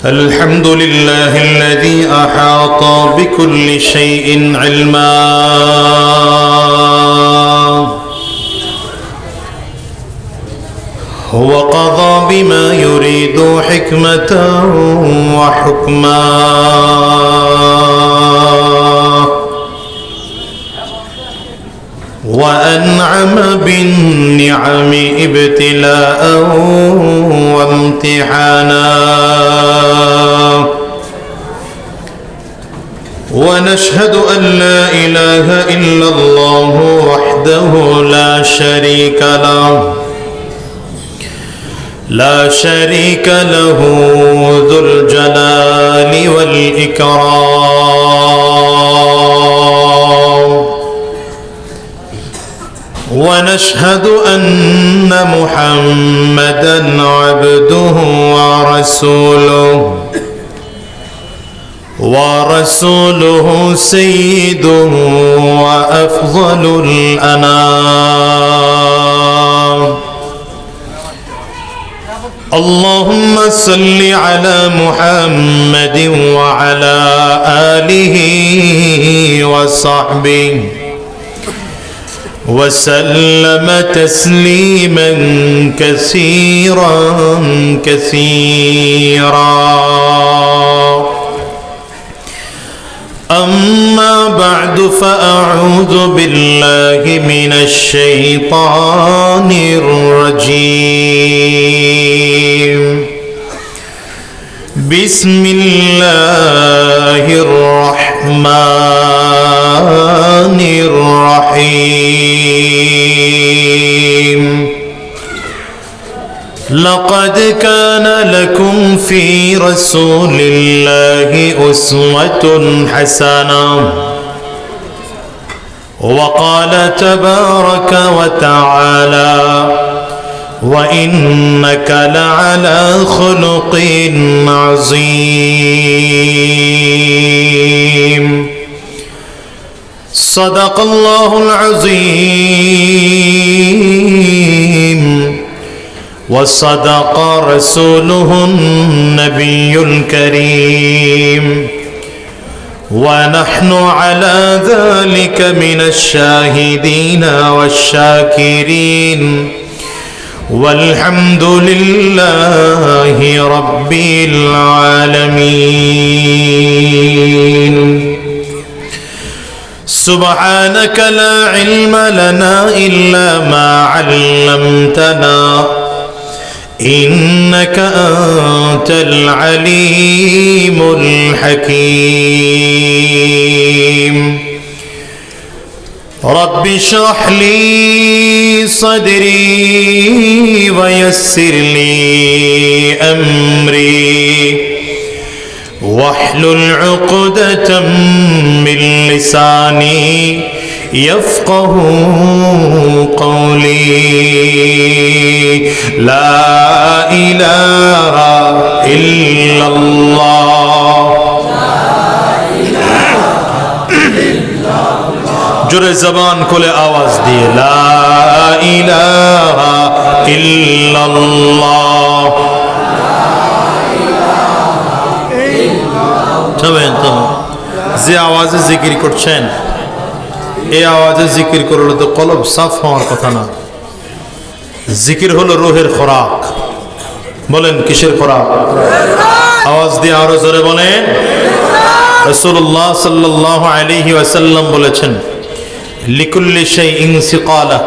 الحمد لله الذي أحاط بكل شيء علما وقضى بما يريد حكمة وحكما وأنعم بالنعم ابتلاء وامتحانا ونشهد أن لا إله إلا الله وحده لا شريك له ذو الجلال والإكرام ونشهد أن محمدًا عبده ورسوله سيده وأفضل الأنام اللهم صل على محمد وعلى آله وصحبه وسلم تسليما كثيرا أما بعد فأعوذ بالله من الشيطان الرجيم بسم الله الرحمن الرحيم لقد كان لكم في رسول الله أسوة حسنة وقال تبارك وتعالى وإنك لعلى خلق عظيم صدق الله العظيم وصدق رسوله النبي الكريم ونحن على ذلك من الشاهدين والشاكرين والحمد لله رب العالمين سبحانك لا علم لنا إلا ما علمتنا إنك أنت العليم الحكيم رب اشرح لي صدري ويسر لي أمري واحلل عقدة من لساني يفقه قولي لا إله إلا الله جرے زبان کھولے آواز دیے لا إله إلا الله যে আওয়াজে জিকির করছেন এই আওয়াজে জিকির করলে তো কলব সাফ হওয়ার কথা না জিকির হলো রূহের খোরাক বলেন কিসের খোরাক আওয়াজ দিয়ে আরো জোরে বলেন রাসূলুল্লাহ সাল্লাল্লাহু আলাইহি ওয়াসাল্লাম বলেছেন লিকুল্লি শাইইন সিকালা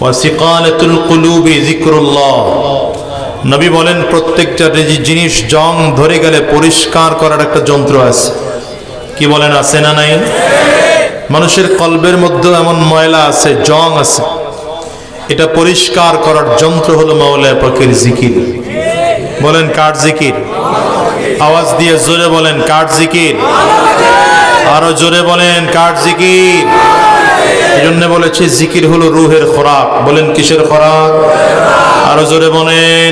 ওয়া সিকালাতুল কুলুবি যিকরুল্লাহ নবী বলেন প্রত্যেকটা জিনিস জং ধরে গেলে পরিষ্কার করার একটা যন্ত্র আছে কি বলেন আছে না নাই মানুষের কলবের মধ্যে এমন ময়লা আছে জং আছে এটা পরিষ্কার করার যন্ত্র হলো মাওলা পাকের জিকির বলেন কার জিকির আওয়াজ দিয়ে জোরে বলেন কার জিকির আরো জোরে বলেন কার জিকির এজন্য বলেছে জিকির হলো রূহের খোরাক বলেন কিসের খোরাক আরো জোরে বলেন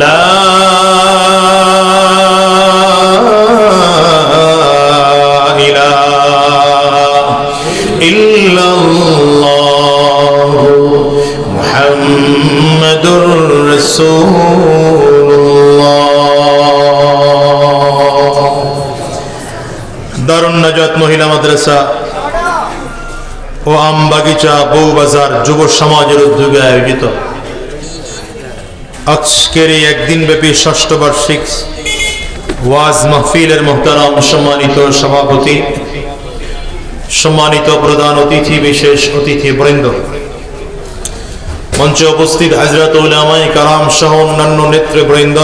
লা ইলাহা ইল্লাল্লাহু মুহাম্মাদুর রাসূলুল্লাহ। দারুন নাজাত মহিলা মাদ্রাসা ও আমবাগিচা বউবাজার যুব সমাজের উদ্যোগে আয়োজিত আজকের এই একদিন ব্যাপী ষষ্ঠ বার্ষিক ওয়াজ মাহফিলের মুহতারাম সম্মানিত সভাপতি, সম্মানিত প্রধান অতিথি, বিশেষ অতিথি বৃন্দ, মঞ্চে উপস্থিত হযরত উলামায়ে কেরাম সহ অন্যান্য নেতৃবৃন্দ,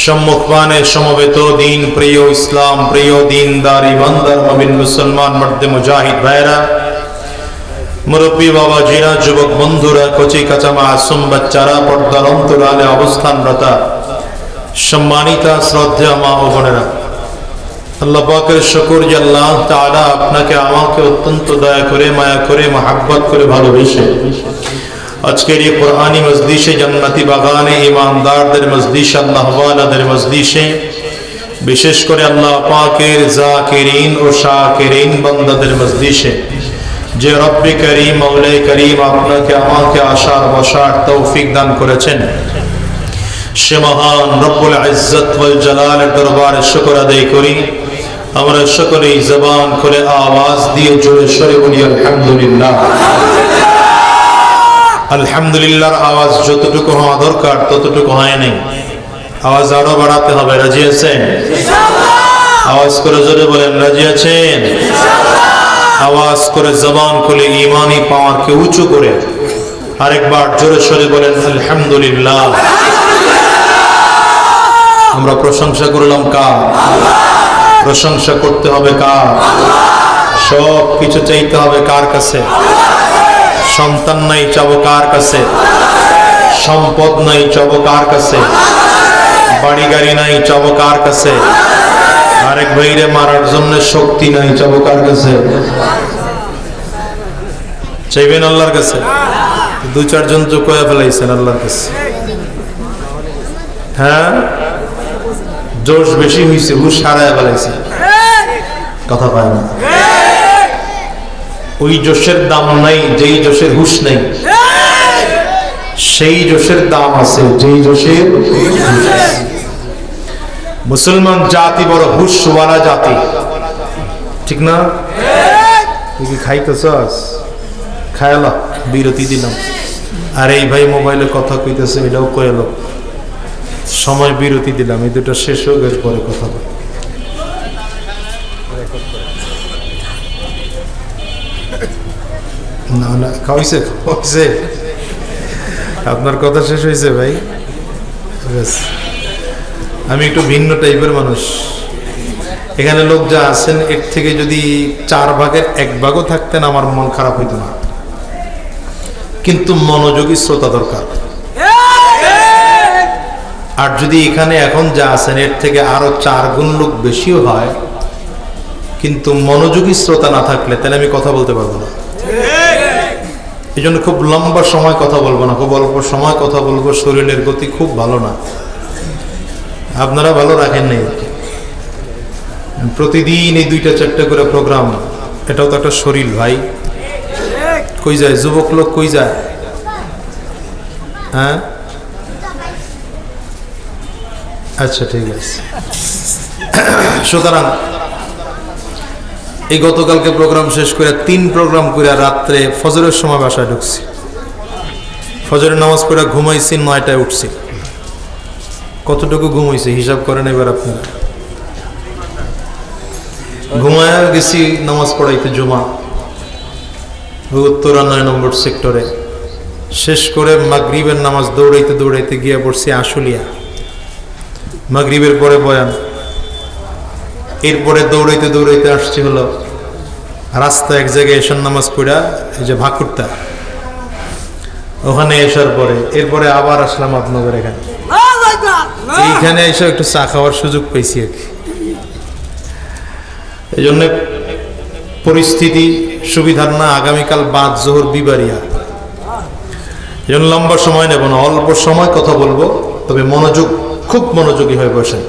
সম্মুখপানে সমবেত দিন প্রিয়, ইসলাম প্রিয়, দিনদার ইমানদার মুমিন মুসলমান মর্দে মুজাহিদ ভাইরা, মুরব্বী বাবা জিরা, যুবক বন্ধুরা, কচি কাঁচা মাসুম বাচ্চারা, পর্দার অন্তরালে অবস্থানরতা সম্মানিতা শ্রদ্ধা মা ও বোনেরা, আল্লাহ পাকের শুকর যে আল্লাহ তাআলা আপনাকে আমাকে অত্যন্ত দয়া করে, মায়া করে, মহাব্বত করে ভালোবেসে আজকের এই কোরআনী মজলিসে, জান্নাতি বাগানে, ইমানদারদের মজলিসে, আল্লাহ ওয়ালাদের মজলিসে, বিশেষ করে আল্লাহ পাকের জাকিরিন ও শাকিরিন বান্দাদের মজলিসে যে রব্বে করিম, মওলাই করিম আপনাকে আমাকে আসার বসার তৌফিক দান করেছেন, সে মহান রব্বুল ইজ্জত ওয়াল জালালের দরবারে শুকর আদায় করি। আমরা সকলেই জবান খুলে আওয়াজ দিয়ে জোরে সরে বলি আলহামদুলিল্লাহ। আলহামদুলিল্লাহর আওয়াজ যতটুকু হওয়া দরকার ততটুকু হয় নাই, আওয়াজ আরো বাড়াতে হবে। রাজি আছেন? আওয়াজ করে জোরে বলেন রাজি আছেন? আওয়াজ করে জবান খুলে ঈমানি পাওয়ারকে উঁচু করে আরেকবার জোরে সরে বলেন আলহামদুলিল্লাহ। আমরা প্রশংসা করলাম কার? প্রশংসা করতে হবে কার? সব কিছু চাইতে হবে কার কাছে? সন্তান নাই চাবো কার কাছে? সম্পদ নাই চাবো কার কাছে? বাড়ি গাড়ি নাই চাবো কার কাছে? আরেক ভাইরে মারার জন্য শক্তি নাই চাবো কার কাছে? চাইবেন আল্লাহর কাছে। দু চারজন তো কয়ে ফেলাইছেন আল্লাহর কাছে। হ্যাঁ, জোশ বেশি হয়েছে, হুশ হারায় ফেলাইছে, কথা পায় না। ওই জোশের দাম নাই যেই জোশের হুশ নেই, সেই জোশের দাম আছে যেই জোশের হুশ আছে। মুসলমান জাতি বড় হুশওয়ালা জাতি, ঠিক না? তুই কি খাইতেছস? খায়ালা, বিরতি দিলাম। আর এই ভাই মোবাইলে কথা কইতেছে, এটাও কয়েল, সময় বিরতি দিলাম, এই দুটো শেষ হোক, এরপরে কথা বল। না না, খাওয়াইছে খাওয়াইছে, আপনার কথা শেষ হয়েছে ভাই। আমি একটু ভিন্ন টাইপের মানুষ। এখানে লোক যা আছেন এর থেকে যদি 4 ভাগের 1 ভাগও থাকতেন আমার মন খারাপ হইতো না, কিন্তু মনোযোগী শ্রোতা দরকার। আর যদি এখানে এখন যা আছেন এর থেকে আরো 4 গুণ লোক বেশিও হয়, কিন্তু মনোযোগী শ্রোতা না থাকলে তাহলে আমি কথা বলতে পারবো না। এই জন্য খুব লম্বা সময় কথা বলবো না, খুব অল্প সময় কথা বলবো। শরীরের গতি খুব ভালো না, আপনারা ভালো রাখেন নাই। প্রতিদিন এই 2টা-4টা করে প্রোগ্রাম, এটাও তো একটা শরীর ভাই। কই যায় যুবক লোক, কই যায়? হ্যাঁ, আচ্ছা ঠিক আছে। সুতরাং এই গতকালকে প্রোগ্রাম শেষ করে 3 প্রোগ্রাম করে রাত্রে ফজরের সময় বাসায় ঢুকছি। ফজরের নামাজ পড়ে ঘুমাইছি, 9টায় উঠছি। কতটুকু ঘুমাইছি হিসাব করেন এবার আপনারা। ঘুমায় গেছি নামাজ পড়াইতে জুমা, উত্তরা 9 নম্বর সেক্টরে। শেষ করে মাগরিবের নামাজ দৌড়াইতে দৌড়াইতে গিয়ে পড়ছি আশুলিয়া। মাগরিবের পরে বয়ান, এরপরে দৌড়াইতে দৌড়াইতে আসছি হলো রাস্তা এক জায়গায় এশার নামাজ পড়া, এই যে ভাকুরতা, ওখানে এসার পরে এরপরে আবার আসলাম আপনাদের এখানে। এইখানে এসে একটু চা খাওয়ার সুযোগ পেয়েছি আর কি। এই জন্য পরিস্থিতি সুবিধার না। আগামীকাল বাদ জোহর বিবারিয়া, এই জন্য লম্বা সময় নেব না, অল্প সময় কথা বলবো। তবে মনোযোগ, খুব মনোযোগী হয়ে বসেন।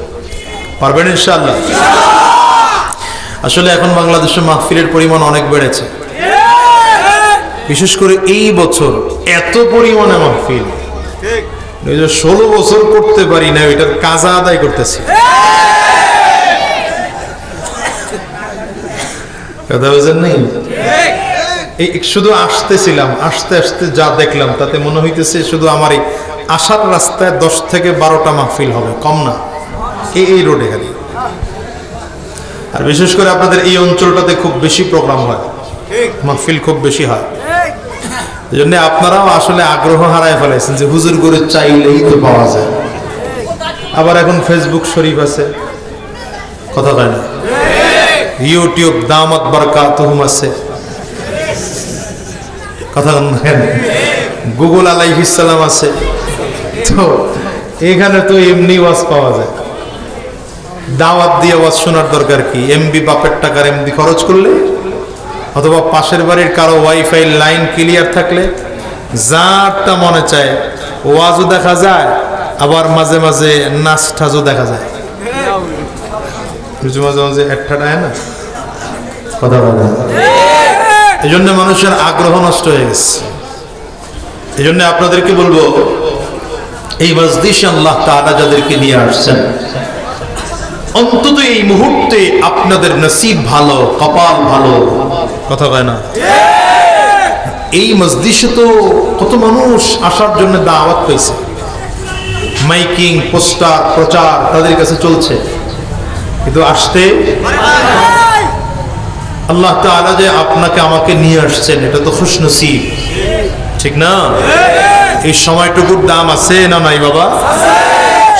পারবেন ইনশাআল্লাহ? আসলে এখন বাংলাদেশে মাহফিলের পরিমাণ অনেক বেড়েছে, বিশেষ করে এই বছর এত পরিমাণে মাহফিল, 16 বছর করতে পারি না, এটার কাজা আদায় করতেছি। কথা বুঝেন নাই? এই শুধু আসতেছিলাম, আসতে আসতে যা দেখলাম তাতে মনে হইতেছে শুধু আমার এই আসার রাস্তায় 10 থেকে 12টা মাহফিল হবে, কম না, এই রোডে খালি। আর বিশেষ করে আপনাদের এই অঞ্চলটাতে খুব বেশি প্রোগ্রাম হয়, মাহফিল খুব বেশি হয়। এই জন্য আপনারাও আসলে আগ্রহ হারায় ফেলাইছেন যে হুজুর করে চাইলেই তো পাওয়া যায়। আবার এখন ফেসবুক শরীফ আছে, কথা হয় না, ইউটিউব দামাত বারাকাতুহুম আছে, কথা বলেন, গুগল আলাইহিস সালাম আছে। তো এখানে তো এমনি ওয়াজ পাওয়া যায়, দাওয়াত দিয়ে ওয়াজ শোনার দরকার কি? এমবি বাপের টাকার এমবি খরচ করলে, অথবা পাশের বাড়ির কারো ওয়াইফাই লাইন ক্লিয়ার থাকলে যারটা মনে চায় ওয়াজও দেখা যায়, আবার মাঝে মাঝে নাচ ঠাজও দেখা যায়, মাঝে মাঝে একটাটায় না, কথা বলে। এই জন্য মানুষের আগ্রহ নষ্ট হয়ে গেছে। এই জন্য আপনাদেরকে বলবো, এই মজলিসে আল্লাহ তাআলা যাদেরকে নিয়ে আসছেন, অন্তত এই মুহূর্তে আপনাদের নসিব ভালো, কপাল ভালো, কথা কয় না? এই মজলিসে তো কত মানুষ আসার জন্য দাওয়াত পেয়েছে, মাইকিং, পোস্টার, প্রচার তাদের কাছে চলছে, কিন্তু আসতে আল্লাহ তাআলা যে আপনাকে আমাকে নিয়ে আসছেন, এটা তো খুশনসিব, ঠিক না? এই সময়টুকুর দাম আছে না নাই বাবা?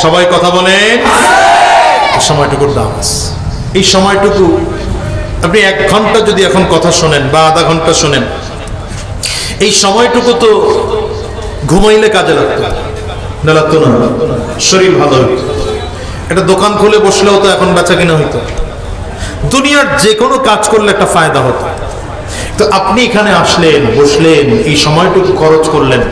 সবাই কথা বলেন, সময়টুকুর দাম আছে। এই সময়টুকু আপনি 1 ঘন্টা যদি এখন কথা শোনেন বা আধা ঘন্টা শোনেন, এই সময়টুকু তো ঘুমাইলে কাজে লাগতো না, লাগতো না? শরীর ভালো হইতো, একটা দোকান খুলে বসলেও তো এখন বেচা কিনা হইতো, দুনিয়ার যে কোনো কাজ করলে একটা ফায়দা হতো। তো আপনি এখানে আসলেন, বসলেন, এই সময়টুকু খরচ করলেন,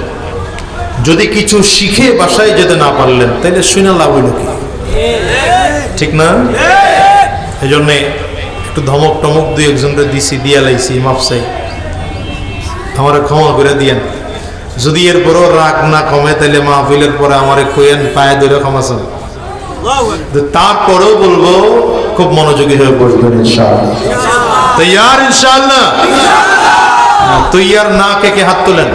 যদি কিছু শিখে বাসায় যেতে না পারলেন তাহলে শুনে লাভ হইল কি? ঠিক না? এই জন্য একটু ধমক টমক 2-1জনকে দিছি, দিয়া লাইছি, মাপসাই, আমার ক্ষমা করে দিয়েন। যদি এরপরও রাগ না কমে তাহলে মাহফিলের পরে আমারে কইেন, পায়ে ধরে ক্ষমা চান। তারপরেও বলবো খুব মনোযোগী হয়ে বসবেন ইনশাআল্লাহ। তৈয়ার ইনশাআল্লাহ? তৈয়ার না, কে কে হাত তোলেন?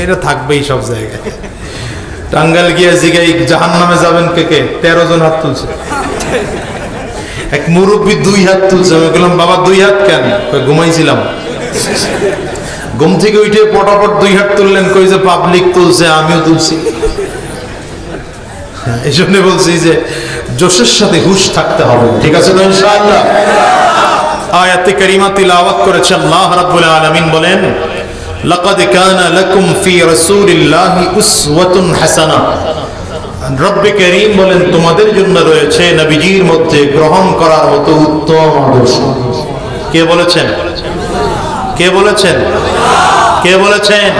এটা থাকবেই সব জায়গায়। টাঙ্গাইল গিয়ে জিগাই জাহান্নামে যাবেন কে কে? 13 জন হাত তুলছে। এক মুরব্বী 2 হাত তুলছে। আমি বললাম, বাবা 2 হাত কেন? ঘুমাইছিলাম। ঘুম থেকে উঠে পটাপট 2 হাত তুললেন, কই যে পাবলিক তুলছে, আমিও তুলছি। এই জন্য বলছি যে জোশের সাথে হুশ থাকতে হবে, ঠিক আছে তো ইনশাআল্লাহ? আয়াতে কারিমা তিলাওয়াত করেছে আল্লাহ রাব্বুল আলামিন, বলেন, লাকাদ কানা লাকুম ফি রাসূলিল্লাহি উসওয়াতুন হাসানাহ। রব্বে কারীম বলেন, তোমাদের জন্য রয়েছে নবীজির মধ্যে গ্রহণ করার মতো উত্তম আদর্শ। কে বলেছেন? কে বলেছেন? কে বলেছেন?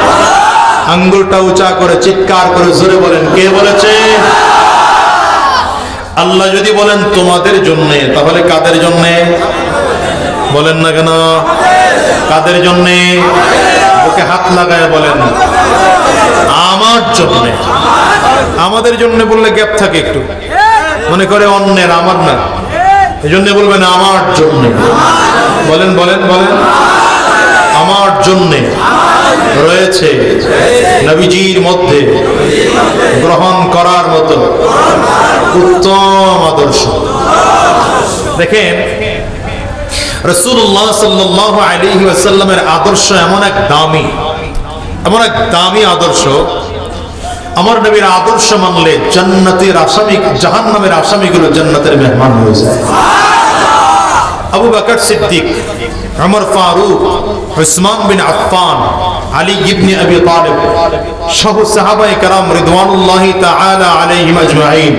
আঙ্গুলটা উঁচা করে চিৎকার করে জোরে বলেন, কে বলেছেন? আল্লাহ যদি বলেন তোমাদের জন্য, তাহলে কাদের জন্য? বলেন না কেন? কাদের জন্য? ওকে হাত লাগায় বলেন, আমার জন্য। আমাদের জন্য বললে গ্যাপ থাকে, একটু মনে করে অন্যের, আমার না। এই জন্য বলবেন আমার জন্য। বলেন বলেন বলেন, আমার জন্য রয়েছে নবীজির মধ্যে গ্রহণ করার মতো উত্তম আদর্শ। দেখেন, রাসূলুল্লাহ সাল্লাল্লাহু আলাইহি ওয়াসাল্লামের আদর্শ এমন এক দামি আদর্শ। আমার নবীর আদর্শ মানলে জান্নাতের আসামি, জাহান্নামের আসামিগুলো জান্নাতের মেহমান হয়ে যায়। আবু বকর সিদ্দিক, ওমর ফারুক, উসমান বিন আফফান, আলী ইবনে আবি তালিব সহ সাহাবায়ে কেরাম রিদওয়ানুল্লাহি তাআলা আলাইহিম আজমাইন,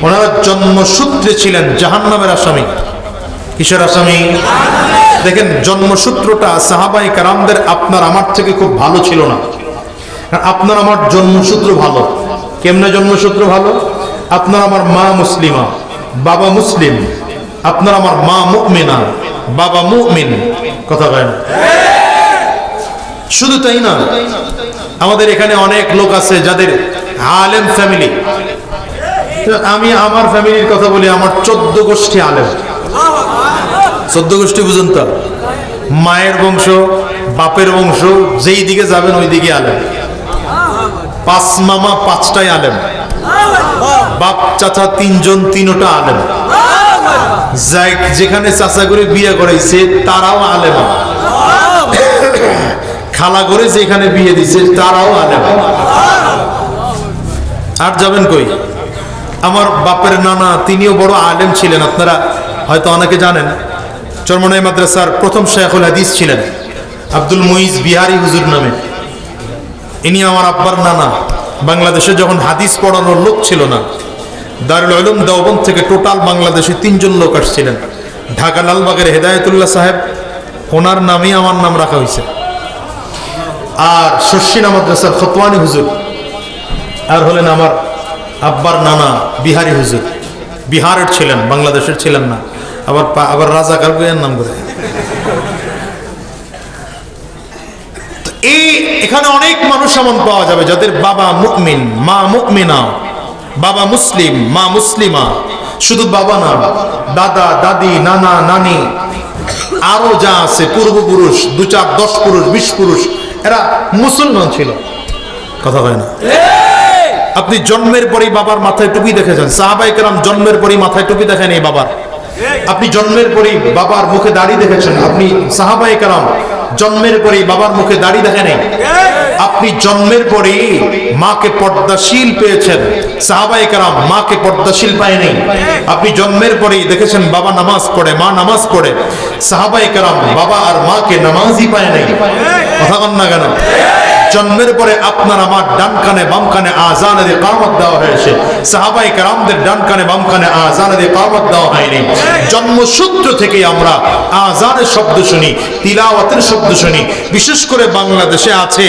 ওনারা জন্মসূত্রে ছিলেন জাহান্নামের আসামি। কিসের আসামি? দেখেন, জন্মসূত্রটা সাহাবায়ে কেরামদের আপনার আমার থেকে খুব ভালো ছিল না। আপনার আমার জন্মসূত্র ভালো, কেমনে জন্মসূত্র ভালো? আপনার আমার মা মুসলিমা, বাবা মুসলিম, আপনার আমার মা মুমিনা, বাবা মুমিন। কথা কয় না? শুধু তাই না, আমাদের এখানে অনেক লোক আছে যাদের আলেম ফ্যামিলি। আমি আমার ফ্যামিলির কথা বলি, আমার 14 গোষ্ঠী আলেম। 14 গোষ্ঠী বুঝুন তো, মায়ের বংশ, বাপের বংশ, যেই দিকে যাবেন ওই দিকে আলেম। 5 মামা 5টাই আলেম, বাপ চাচা 3 জন 3টা আলেম, যেখানে চাচা করে বিয়ে করাইছে তারাও আলেম, খালা করে যেখানে বিয়ে দিছে তারাও আলেম। আর যাবেন কই? আমার বাপের নানা তিনিও বড় আলেম ছিলেন, আপনারা হয়তো অনেকে জানেন। চরমনাই মাদ্রাসার প্রথম শায়খুল হাদিস ছিলেন আব্দুল মুইজ বিহারি হুজুর নামে। ইনি আমার আব্বার নানা। বাংলাদেশে যখন হাদিস পড়ানোর লোক ছিল না, দারুল উলুম দেওবন্দ থেকে টোটাল বাংলাদেশে 3 জন লোক আসছিলেন। ঢাকা লালবাগের হেদায়েতুল্লাহ সাহেব, ওনার নামেই আমার নাম রাখা হয়েছে। আর শর্ষিনা মাদ্রাসার ফতোয়ানি হুজুর, আর হলেন আমার আব্বার নানা বিহারি হুজুর। বিহারের ছিলেন, বাংলাদেশের ছিলেন না। আবার রাজাকার বইয়ের নাম করে। এখানে অনেক মানুষ এমন পাওয়া যাবে যাদের বাবা মুমিন, মা মুমিনা, বাবা মুসলিম, মা মুসলিমা। শুধু বাবা না, দাদা দাদি, নানা নানি, আরো যা আছে পূর্বপুরুষ, 2 4 10 পুরুষ 20 পুরুষ, এরা মুসলমান ছিল। কথা হয় না? আপনি জন্মের পরেই বাবার মাথায় টুপি দেখেছেন। সাহাবায়ে কেরাম জন্মের পরেই মাথায় টুপি দেখেন এই বাবার। আপনি জন্মের পরেই বাবার মুখে দাড়ি দেখেছেন। আপনি সাহাবায়ে কেরাম জন্মের পরেই বাবার মুখে দাড়ি দেখেন। আপনি জন্মের পরেই মাকে পর্দাশীল পেয়েছেন। সাহাবায়ে কেরাম মাকে পর্দাশীল পায় নাই। আপনি জন্মের পরেই দেখেছেন বাবা নামাজ পড়ে, মা নামাজ পড়ে। সাহাবায়ে কেরাম বাবা আর মাকে নামাজই পায় নাই। কথা বল না কেন? জন্মের পরে আপনার আমার ডান কানে বাম কানে আযানের ইকামত দেওয়া হয়েছে। সাহাবায়ে কেরামদের ডান কানে বাম কানে আযানের ইকামত দেওয়া হয়নি। জন্মসূত্র থেকে আমরা আযানের শব্দ শুনি, তিলাওয়াতের শব্দ শুনি। বিশেষ করে বাংলাদেশে আছে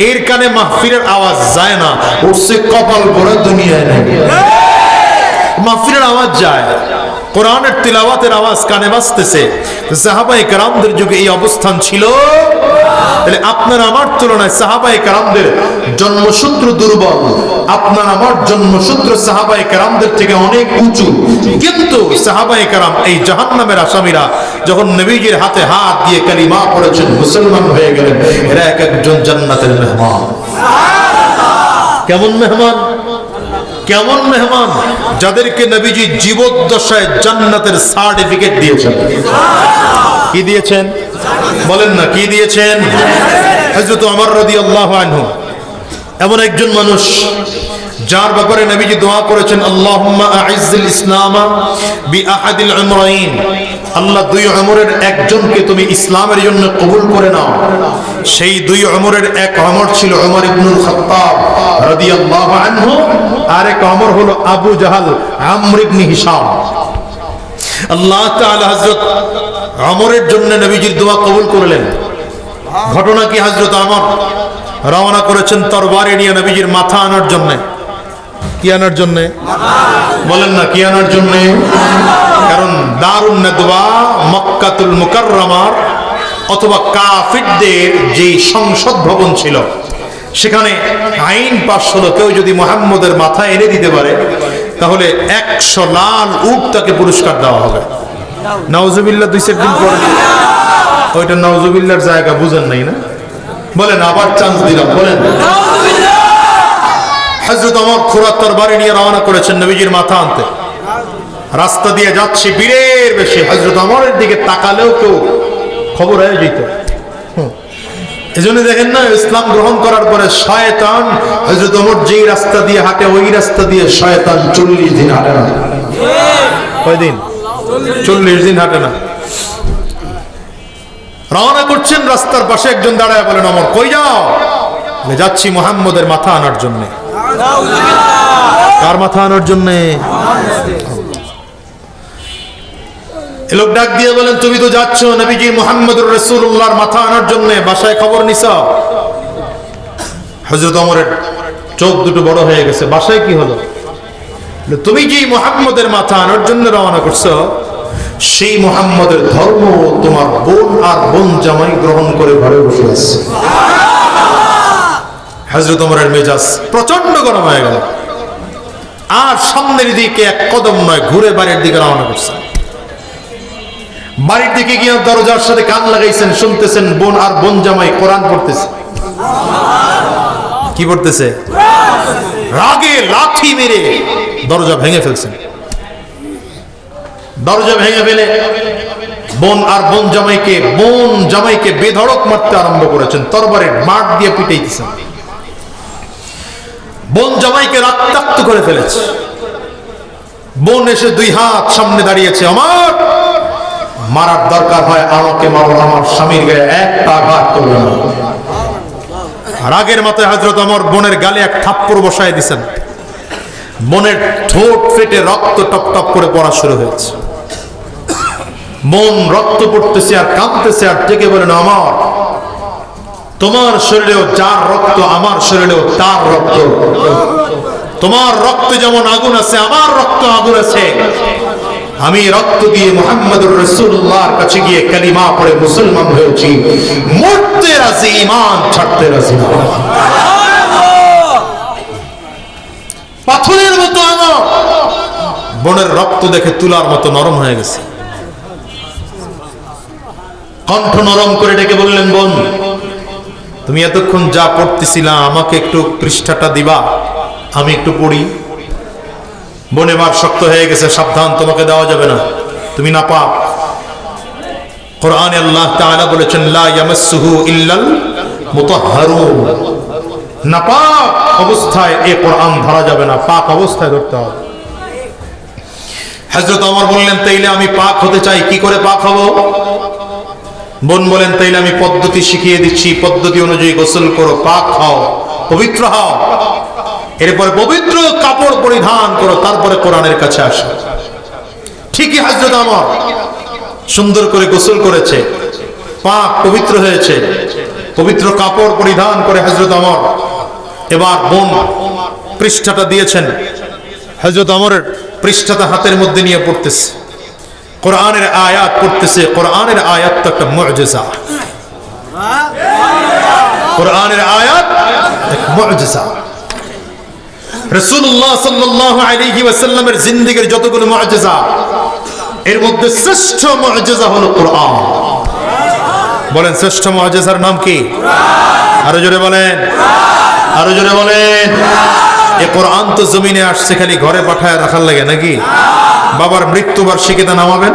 এর কানে মাহফিলের আওয়াজ যায় না, উঠছে কপাল ভরে দুনিয়ায় নেই। মাহফিলের আওয়াজ যায়, কোরআনের তিলাওয়াতের আওয়াজ কানে বাজতেছে। সাহাবায়ে কেরামদের যুগে এই অবস্থান ছিল। তাহলে আপনার আমার তুলনায় সাহাবায়ে কেরামদের জন্মসূত্র দুর্বল, আপনার আমার জন্মসূত্র সাহাবায়ে কেরামদের থেকে অনেক উঁচু। কিন্তু সাহাবায়ে কেরাম এই জাহান্নামের আসামিরা যখন নবীজির হাতে হাত দিয়ে কালিমা পড়েছেন, মুসলমান হয়ে গেলেন, এরা এক একজন জান্নাতের মেহমান। কেমন মেহমান? কেমন মেহমান? যাদেরকে নবীজি জীবদ্দশায় জান্নাতের সার্টিফিকেট দিয়েছেন। কি দিয়েছেন? বলেন না, কি দিয়েছেন? হযরত ওমর রাদিয়াল্লাহু আনহু এমন একজন মানুষ যার ব্যাপারে নবীজি দোয়া করেছেন, আল্লাহুম্মা আইজ্জিল ইসলামা বিআহাদিল উমরাইন। আল্লাহ 2 উমরের একজনকে তুমি ইসলামের জন্য কবুল করে নাও। সেই 2 উমরের এক উমর ছিল উমর ইবনুল খাত্তাব রাদিয়াল্লাহু আনহু, আর এক উমর হলো আবু জাহাল আমর ইবনে হিশাম। আল্লাহ তাআলা হযরত ওমরের জন্য নবীজির দোয়া কবুল করলেন। ঘটনা কি? হযরত ওমর রওনা করেছেন তরবারি নিয়ে নবীজির মাথা আনার জন্য। কি আনার জন্য? বলেন না, কি আনার জন্য? কারণ দারুন নাদওয়া মক্কাতুল মুকাররমার অথবা কাফিরদের যে সংসদ ভবন ছিল, সেখানে আইন পাশ হলো কেউ যদি মুহাম্মদের মাথা এনে দিতে পারে তাহলে 100 লাল উট তাকে পুরস্কার দেওয়া হবে। নাউজুবিল্লাহ 2 দিন পরে ওইটা নাউজুবিল্লাহর জায়গা বুঝেন নাই না? বলেন, আবার চান্স দিলাম, বলেন নাউজুবিল্লাহ। হযরত ওমর খুরাত তরবারি নিয়ে রওনা করেছেন নবীজির মাথা আনতে। রাস্তা দিয়ে যাচ্ছে বীরের বেশে, হযরত ওমরের দিকে তাকালেও কেউ খবর হয়ে যেত। এজন্য দেখেন না, ইসলাম গ্রহণ করার পরে শয়তান হযরত ওমর যেই রাস্তা দিয়ে হাঁটে ওই রাস্তা দিয়ে শয়তান 40 দিন হাঁটে না। কয়দিন? 40 দিন হাঁটে না। রওনা করছেন, রাস্তার পাশে একজন দাঁড়ায় বলেন, ওমর কই যাও? যাচ্ছি মুহাম্মদের মাথা আনার জন্য। কার মাথা আনার জন্য? লোক ডাক দিয়ে বলেন, তুমি তো যাচ্ছ নবীজি মুহাম্মদুর রাসূলুল্লাহর মাথা আনার জন্য, বাসায় খবর নিছো? হযরত ওমরের চোখ দুটো বড় হয়ে গেছে। বাসায় কি হলো? তুমি যে মুহাম্মদের মাথা আনার জন্য রওনা করছো, সেই মুহাম্মদের ধর্ম তোমার বোন আর বোন জামাই গ্রহণ করে ঘরে বসে আছে। হযরত ওমরের মেজাজ প্রচন্ড গরম হয়ে গেল, আর সামনের দিকে এক কদম নয়, ঘুরে বাড়ির দিকে রওনা করছে। বাড়ির দিকে গিয়ে দরজার সাথে কান লাগাইছেন, শুনতেছেন বোন আর বোন জামাই কোরআন পড়তেছে। কি পড়তেছে? রাগে লাঠি মেরে দরজা ভেঙে ফেলছেন। দরজা ভেঙে ফেলে বোন আর বোন জামাইকে বেধড়ক মারতে আরম্ভ করেছেন, তরবারির মাঠ দিয়ে পিটাইতেছেন। বোন জামাইকে রক্তাক্ত করে ফেলেছে। বোন এসে দুই হাত সামনে দাঁড়িয়েছে, আমার মারার দরকার হয় আমাকে মারো, আমার স্বামীর গায়ে একটা আঘাত করবে না। রাগের মাথায় হযরত ওমর বোনের গালে এক থাপ্পড় বসায় দিয়েছেন। বোনের ঠোঁট ফেটে রক্ত টপ টপ করে পড়া শুরু হয়েছে। বোন রক্ত পড়তেছে আর কাঁদতেছে আর ডেকে বলেন, আমার তোমার শরীরেও যার রক্ত, আমার শরীরেও তার রক্ত। তোমার রক্তে যেমন আগুন আছে, আমার রক্ত আগুন আছে। আমি রক্ত দিয়ে মুহাম্মদুর রাসূলুল্লাহর কাছে গিয়ে কালিমা পড়ে মুসলমান হয়েছি। মরতে রাজি, ঈমান ছাড়তে রাজি না। পাথরের মতো আমার বোনের রক্ত দেখে তুলার মতো নরম হয়ে গেছে। কণ্ঠ নরম করে ডেকে বললেন, বোন তুমি এতক্ষণ যা পড়তেছিলা আমাকে একটু পৃষ্ঠাটা দিবা, আমি একটু পড়ি। বোন এবার শক্ত হয়ে গেছে, সাবধান, তোমাকে দেওয়া যাবে না, তুমি নাপাক। কোরআনে আল্লাহ তাআলা বলেছেন, লা ইয়ামাসসুহু ইল্লাল মুতাহহারুন। নাপাক অবস্থায় এই কোরআন ধরা যাবে না, পাক অবস্থায় ধরতে হবে। হযরত ওমর বললেন, তাইলে আমি পাক হতে চাই, কি করে পাক হব? বোন বলেন, তাইলে আমি পদ্ধতি শিখিয়ে দিচ্ছি, পদ্ধতি অনুযায়ী গোসল করো, পাক হও, পবিত্র হও। এরপরে পবিত্র কাপড় পরিধান করো, তারপরে কোরআনের কাছে আসো। ঠিকই হযরত ওমর সুন্দর করে গোসল করেছে, পাক পবিত্র হয়েছে, পবিত্র কাপড় পরিধান করে হযরত ওমর এবার বোন পৃষ্ঠাটা দিয়েছেন। হযরত ওমরের পৃষ্ঠাটা হাতের মধ্যে নিয়ে পড়তেছে, কোরআনের আয়াত পড়তেছে। কোরআনের আয়াত তো একটা মুআজিজা, কোরআনের আয়াত এক মুআজিজা। রাসূলুল্লাহ সাল্লাল্লাহু আলাইহি ওয়াসাল্লামের জিন্দেগীর যতগুলো মুআজিজা, এর মধ্যে শ্রেষ্ঠ মুআজিজা হলো কোরআন। বলেন, শ্রেষ্ঠ মুআজিজার নাম কি? আরো জোরে বলেন, আরো জোরে বলেন। এই কোরআন তো জমিনে আসছে খালি ঘরে পাঠায় রাখার লাগে নাকি? বাবার মৃত্যুবার্ষিকীতে নামাবেন,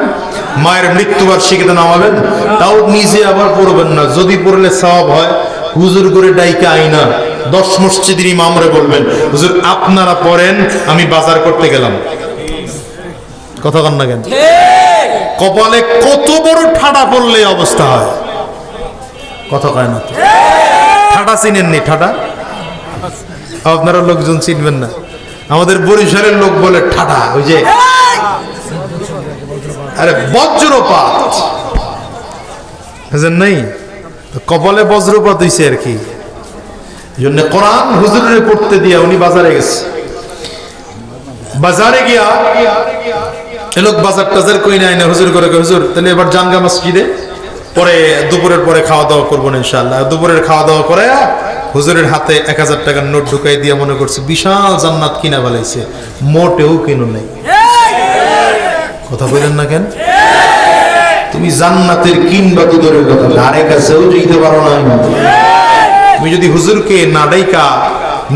মায়ের মৃত্যুবার্ষিকীতে নামাবেন, তাও নিজে আবার পড়বেন না। যদি পড়লে সওয়াব হয়, হুজুর করে ডাইকা আইনা 10 মসজিদের ইমামরে বলবেন, হুজুর আপনারা পড়েন, আমি বাজার করতে গেলাম। কথা কন না কেন? কপালে কত বড় ঠাডা পড়লে অবস্থা হয়, কথা কয় না। ঠাডা চিনেননি? ঠাডা আপনারা লোকজন চিনবেন না। আমাদের বরিশালের লোক বলে ঠাডা, ওই যে আরে বজ্রপাত, বুঝেন নাই? কপালে বজ্রপাত হইছে আর কি। জন্য কোরআন হুজুরের পড়তে দিয়া উনি বাজারে গেছে। বাজারে গিয়া লোক বাজার টাজার কই নাই না, হুজুর করে, হুজুর তাহলে এবার জানগা মসজিদে, পরে দুপুরের পরে খাওয়া দাওয়া করবো না ইনশাআল্লাহ। দুপুরের খাওয়া দাওয়া করে হুজুরের হাতে 1000 টাকার নোট ঢুকাই দিয়ে মনে করছে বিশাল জান্নাত কিনা ফেলাইছে, মোটেও কিনো নাই। কথা বলেন না কেন? তুমি জান্নাতের কিনবা তো দূরের কথা, ধারে কাছেও যেতে পারো না। তুমি যদি হুজুরকে না ডাইকা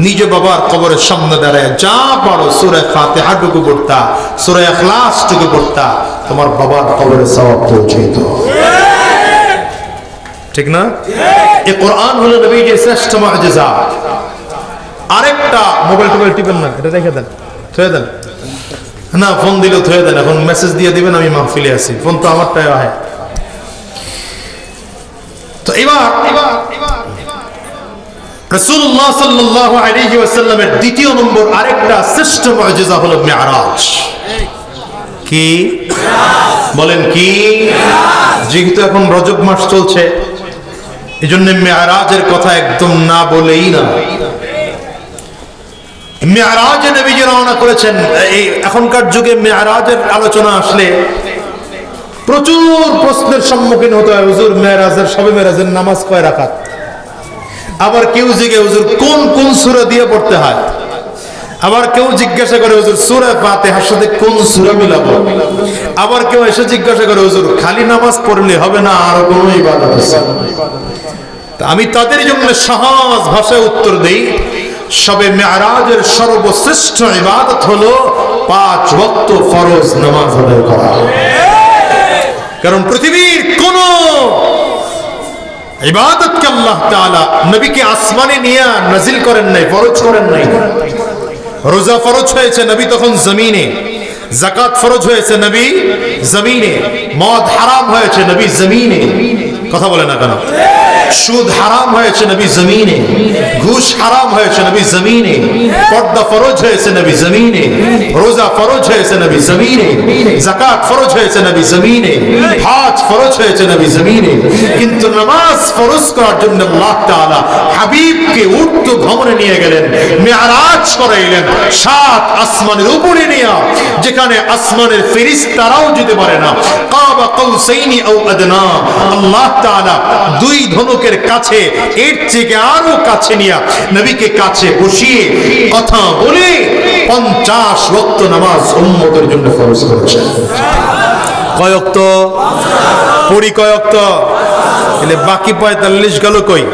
নিজ বাবার কবরের সামনে দাঁড়ায় যা পারো সূরা ফাতিহা টুকু পড়তা, সূরা ইখলাস টুকু পড়তা, তোমার বাবার কবরে সওয়াব পৌঁছাইতো। ঠিক না? এই কোরআন হলো নবীজির শ্রেষ্ঠ মুআজিজা। আরেকটা, মোবাইল টোবাইল টিপেন না, এটা রেখে দেন, থুয়ে দেন না, ফোন দিলেও থুয়ে দেন, এখন মেসেজ দিয়ে দিবেন আমি মাহফিলে আছি, ফোন তো আমারটাই হয়। তো এবার রাসূলুল্লাহ সাল্লাল্লাহু আলাইহি ওয়াসাল্লামের দ্বিতীয় নম্বর আরেকটা শ্রেষ্ঠ মুআজিজা হলো মিরাজ। কি বলেন? কি? যেহেতু এখন রজব মাস চলছে, এজন্য মিরাজের কথা একদম না বলেই না। মেরাজে নবীজি রওনা করেছেন। এই এখনকার যুগে মেরাজের আলোচনা আসলে প্রচুর প্রশ্নের সম্মুখীন হতে হয়। হুজুর মেরাজের সবে মেরাজের নামাজ কয় রাকাত? আবার কেউ জিজ্ঞেস হুজুর কোন কোন সূরা দিয়ে পড়তে হয়? আবার কেউ জিজ্ঞাসা করে হুজুর সূরা ফাতিহার সাথে কোন সূরা মিলাবো? আবার কেউ এসে জিজ্ঞাসা করে হুজুর খালি নামাজ পড়লে হবে না, আর কোনো ইবাদত আছে? আমি তাদের জন্য সহজ ভাষায় উত্তর দেই, শবে মেরাজের সর্বশ্রেষ্ঠ ইবাদত হলো 5 ওয়াক্ত ফরজ নামাজ আদায় করা। কারণ পৃথিবীর কোন ইবাদতকে আল্লাহ তাআলা নবীকে আসমানে নিয়ে নাজিল করেন নাই, ফরজ করেন নাই। রোজা ফরজ হয়েছে নবী তখন জমিনে, যাকাত ফরজ হয়েছে নবী জমিনে, মদ হারাম হয়েছে নবী জমিনে। কথা বলে না কেন? সুদ হারাম হয়েছে নবী জমিনে, ঘুষ হারাম হয়েছে নবী জমিনে, পর্দা ফরজ হয়েছে নবী জমিনে, রোজা ফরজ হয়েছে নবী জমিনে, যাকাত ফরজ হয়েছে নবী জমিনে, হজ ফরজ হয়েছে নবী জমিনে। কিন্তু নামাজ ফরজ করার জন্য আল্লাহ তাআলা হাবিবকে উর্দু ভ্রমণে নিয়ে গেলেন, মেরাজ করাইলেন 7 আসমানের উপরে নিয়ে, যেখানে আসমানের ফেরেশতারাও যেতে পারে না। কাবা কাউসাইনি আও আদনা, আল্লাহ তাআলা 2 ধনুকের কাছে, এর থেকে আরো কাছে নিয়ে নবীকে কাছে বসিয়ে কথা বলে 50 ওয়াক্ত নামাজ উম্মতের জন্য ফরজ করেছেন। কয় ওয়াক্ত পড়ি? কয় ওয়াক্ত? এলে বাকি 45 গেল কই?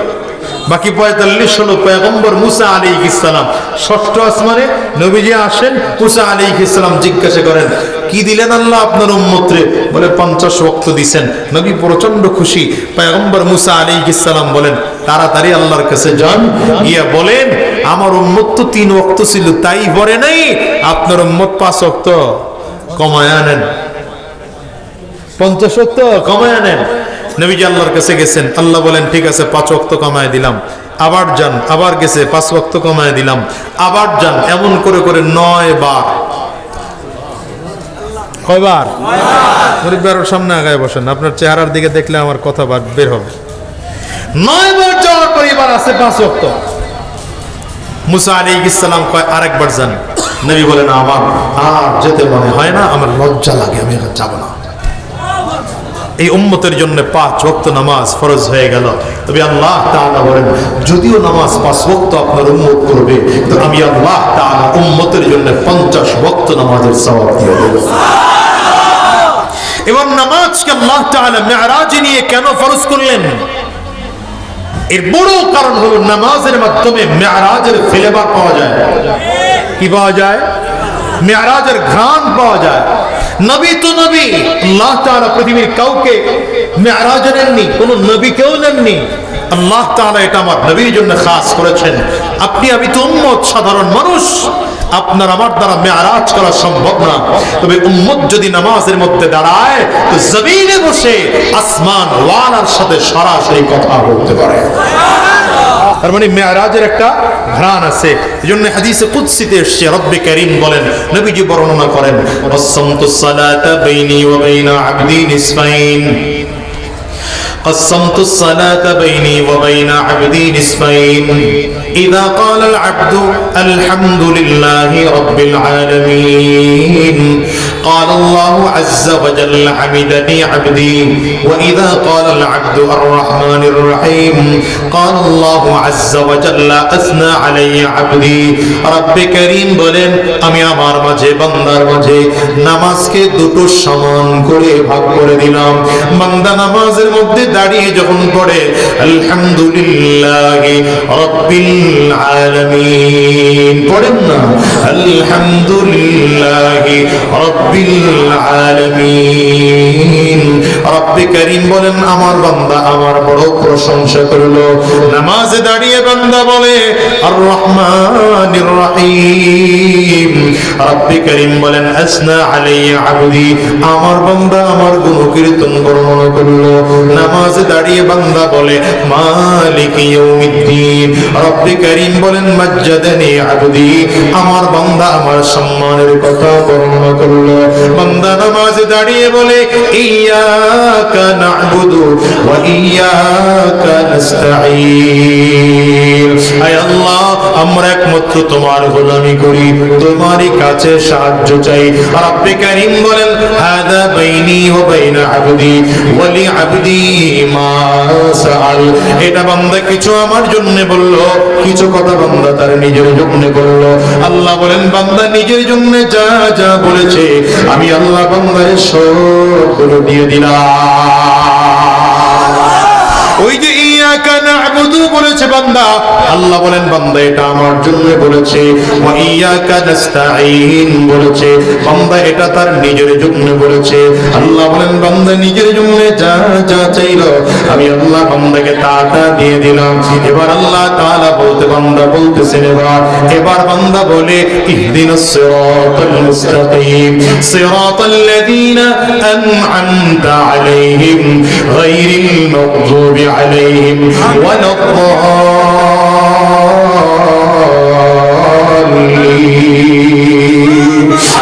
বাকি 45 হলো পয়গম্বর মুসা আলাইহিস সালাম। 6ষ্ঠ আসমানে নবীজি আসেন, মুসা আলাইহিস সালাম জিজ্ঞাসা করেন কি দিলেন আল্লাহ আপনার উম্মতরে? বলে 50 ওয়াক্ত দিবেন। নবী প্রচন্ড খুশি। পয়গম্বর মুসা আলাইহিস সালাম বলেন তাড়াতাড়ি আল্লাহর কাছে যান, গিয়া বলেন আমার উম্মত তো 3 ওয়াক্ত ছিল, তাই পড়ে নাই, আপনার উম্মত 5 ওয়াক্ত কমায় আনেন, 50 ওয়াক্ত কমায় আনেন। নবীজি আল্লাহর কাছে গেছেন, আল্লাহ বলেন ঠিক আছে 5 ওয়াক্ত কমায় দিলাম। আবার যান, আবার গেছে 5 ওয়াক্ত কমায় দিলাম। আবার যান, এমন করে করে 9 বার। কয়বার? মুরিব্বার সামনে আগায় বসেন, আপনার চেহারার দিকে দেখলে আমার কথা বের হবে। 9 বার যাওয়ার পর এবার আছে 5 ওয়াক্ত। মুসা আলাইহিস সালাম কয় আরেকবার যান। নবী বলেন আমার আর যেতে মনে হয় না, আমার লজ্জা লাগে, আমি এখন যাব না। এই উম্মতের জন্য 5 ওয়াক্ত নামাজ ফরজ হয়ে গেল। তবে আল্লাহ তাআলা বলেন যদিও নামাজ 5 ওয়াক্ত আপনার উম্মত করবে, তো আমি আল্লাহ তাআলা উম্মতের জন্য 50 ওয়াক্ত নামাজের সওয়াব দিয়ে দেব। এবং নামাজকে আল্লাহ তাআলা মেরাজে নিয়ে কেন ফরজ করলেন? এর বড় কারণ হলো নামাজের মাধ্যমে মেরাজের ফ্লেভার পাওয়া যায়। কি পাওয়া যায়? মেরাজের ঘ্রাণ পাওয়া যায়। নবী তো নবী, আল্লাহ তাআলা পৃথিবীর কাউকে মেরাজে নেননি, কোন নবীকেও নেননি। আল্লাহ তাআলা এটা আমার নবীর জন্য খাস করেছেন। আপনি আমি তো উম্মত, সাধারণ মানুষ, আপনার আমার দ্বারা মেরাজ করা সম্ভব না। তবে উম্মত যদি নামাজের মধ্যে দাঁড়ায় তো জমিনে বসে আসমান ওয়ালার সাথে সরাসরি কথা বলতে পারে। তার মানে মেরাজের একটা ঘ্রাণ আছে। এজন্য হাদিসে কুদসিতে এসেছে, রব্বে কারীম বলেন, নবীজি বর্ণনা করেন, আসসামতুস সালাতা বাইনি ওয়া বাইনা আবদি নিসফাইন। قسمت الصلاة بيني وبين عبدي نصفين إذا قال العبد الحمد لله رب العالمين قال الله عز وجل حمدني عبدي وإذا قال العبد الرحمن الرحيم قال الله عز وجل أثنى علي عبدي رب كريم বলেন আমি আমার মাঝে বান্দার মাঝে নামাজকে দুটো সমান করে ভাগ করে দিলাম। বান্দা নামাজের মধ্যে দাঁড়িয়ে যখন পড়ে আলহামদুলিল্লাহি রাব্বিল আলামিন, পড়েন না আলহামদুলিল্লাহি রাব্বিল আলামিন, রব্বে কারীম বলেন আমার বান্দা আমার বড় প্রশংসা করলো। নামাজে দাঁড়িয়ে বান্দা বলে আর রহমানির রহিম, রব্বে কারীম বলেন আসনা আলাইয়া আবদি, আমার বান্দা আমার গুণকীর্তন বর্ণনা করলো। নামাজে দাঁড়িয়ে বান্দা বলে মালিক ইয়াউমিদ্দিন, রব্বে কারীম বলেন মাজ্জাদানি আবদি, আমার বান্দা আমার সম্মানের কথা বর্ণনা করলো। বান্দা নামাজে দাঁড়িয়ে বলে ইয়্যাকা না'বুদু ওয়া ইয়্যাকা নাস্তাঈন, হায় আল্লাহ, আমরা একমাত্র তোমার গোলামি করি, তোমারই কাছে সাহায্য চাই। রব্বে কারীম বলেন, হাদা বাইনি ওয়া বাইনা আবদি ওয়া লি আবদি মা সাআল। এটা বান্দা কিছু আমার জন্য বলল, কিছু কথা বান্দা তার নিজের জন্য বলল। আল্লাহ বলেন, বান্দা নিজের জন্য যা যা বলেছে আমি আল্লাহ বান্দার সবগুলো দিয়ে দিলাম। ওই যে ইয়াকা না'বুদু বলেছে বান্দা, আল্লাহ বলেন বান্দা এটা আমার জন্য বলেছে। ওয়া ইয়াকা নাস্তাঈন বলেছে বান্দা এটা তার নিজের জন্য বলেছে। আল্লাহ বলেন বান্দা নিজের জন্য যা যা চাইলো আমি আল্লাহ বান্দাকে তা তা দিয়ে দিলাম। এবার আল্লাহ তাআলা বান্দা বলতেছেন, এবার বান্দা বলে, ইহদিনাস সিরাতাল মুস্তাকিম সিরাতাল লাযীনা আন'আমতা আলাইহিম গায়রিল মাগযুবি عليهم ولا الضالين।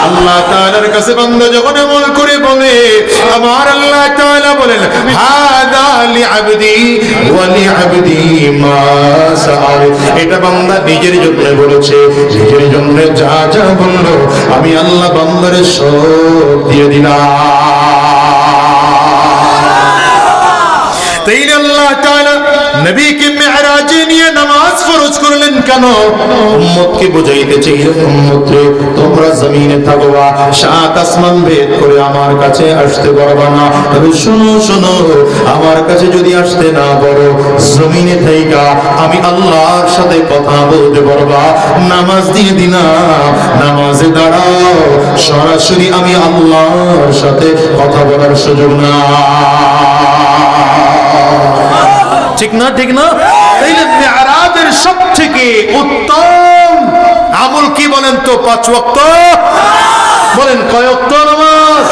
আল্লাহ তাআলার কাছে বান্দা যখন আমল করে বলে, আমার আল্লাহ তাআলা বলেন, হাদা লিআবদি ওয়া লিআবদি মা সাআল। এটা বান্দা নিজের জন্য বলেছে, নিজের জন্য যা যা বললো আমি আল্লাহ বান্দার সব দিয়ে দিলাম। তাইলে আল্লাহ তাআলা নবীকে মেরাজে নিয়ে নামাজ ফরজ করলেন কেন? উম্মতকে বুঝাইতে চাইলেন, উম্মত রে তোমরা জমিনে থাকবা, সাত আসমান ভেদ করে আমার কাছে আসতে পারবা না। তবে শোনো শোনো, আমার কাছে যদি আসতে না পারো, জমিনে থাইকা আমি আল্লাহর সাথে কথা বলতে পারবা। নামাজ দিয়ে দিলাম, নামাজে দাঁড়াও, সরাসরি আমি আল্লাহর সাথে কথা বলার সুযোগ না। ঠিক না? ঠিক না? তাইলে মিরাজের সবথেকে উত্তম আমল কি বলেন তো? 5 ওয়াক্ত। বলেন কয় ওয়াক্ত নামাজ?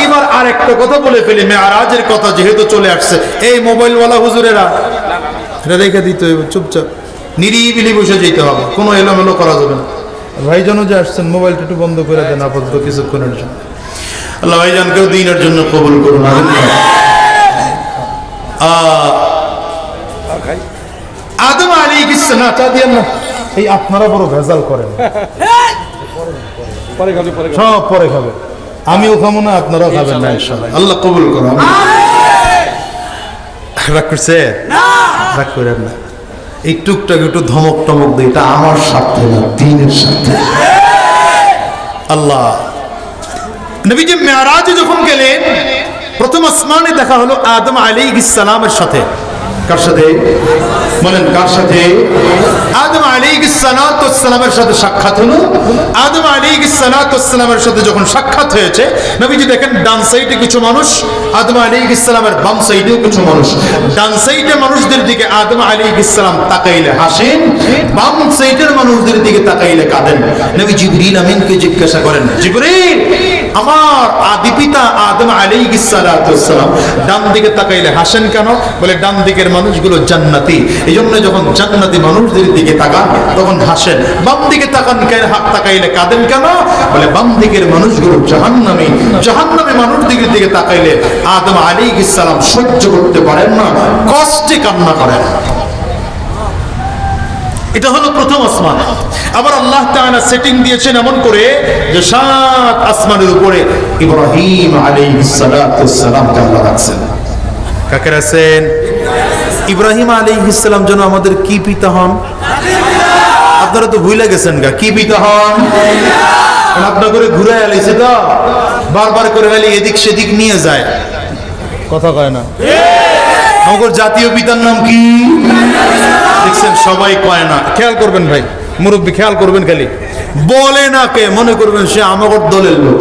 এবার আরেকটা কথা বলে ফেলি, মিরাজের কথা যেহেতু চলে আসছে, এই মোবাইলওয়ালা হুজুরেরা এটা রেখে দিতে হবে, চুপচাপ নিরিবিলি বসে যেতে হবে, কোনো এলোমেলো করা যাবে না। ভাইজানও যে আসছেন, মোবাইলটা একটু বন্ধ করে দেন আপাতত কিছুক্ষণের জন্য। আল্লাহ ভাইজানকেও দিনের জন্য কবুল করুন। আদম আলাইহিস সালাম চা দিয়েন না, এই আপনারা বড় ভেজাল করেন, সব পরে খাবে, আমিও খাবো না, আপনারাও খাবেন না ইনশাআল্লাহ। আল্লাহ কবুল করুন। রাগ করছে? রাগ করেন না, এই টুকটাক একটু ধমক টমক দেয়, এটা আমার স্বার্থে না, দ্বীনের স্বার্থে। আল্লাহ নবীজি মেরাজে যখন গেলেন, প্রথম আসমানে দেখা হলো আদম আলাইহিস সালামের সাথে। কার সাথে? বলেন কার সাথে? আদম আলাইহিস সালামের সাথে সাক্ষাৎ হলো। আদম আলাইহিস সালামের সাথে যখন সাক্ষাৎ হয়েছে, নবীজি দেখেন ডান সাইডে কিছু মানুষ, আদম আলাইহিস সালামের বাম সাইডেও কিছু মানুষ। ডান সাইডে মানুষদের দিকে আদম আলাইহিস সালাম তাকাইলে হাসেন, বাম সাইডের মানুষদের দিকে তাকাইলে কাঁদেন। নবী জিবরিল আমিনকে জিজ্ঞাসা করেন, জিবরিল আমার আদি পিতা আদম আলাইহিস সালাম ডান দিকে তাকাইলে হাসেন কেন? বলে ডান দিকের মানুষগুলো জান্নাতি, এইজন্য যখন জান্নাতি মানুষদের দিকে তাকান তখন হাসেন। বাম দিকে তাকাইলে কাঁদেন কেন? বলে বাম দিকের মানুষগুলো জাহান্নামী, জাহান্নামী মানুষদের দিকে তাকাইলে আদম আলাইহিস সালাম সহ্য করতে পারেন না, কষ্টে কান্না করেন। এটা হলো প্রথম আসমান। আবার আল্লাহ তাআলা সেটিং দিয়েছেন এমন করে যে 7 আসমানের উপরে ইব্রাহিম আলাইহিস সালামকে আল্লাহ রাখছেন। কাকে রাখছেন? ইব্রাহিম আলাইহিস সালাম যেন আমাদের কি পিতা হন? আপনারা তো ভুলে গেছেন গা, কি পিতা হন? আপনার করে ঘুরে আলাইছে তো, বারবার করে খালি এদিক সেদিক নিয়ে যায়, কথা কয় না। আমাদের জাতীয় পিতার নাম কি? দেখছেন সবাই কয় না, খেয়াল করবেন ভাই, মুরব্বী খেয়াল করবেন, খালি বলে না কে মনে করবেন সে আমাদের দলের লোক।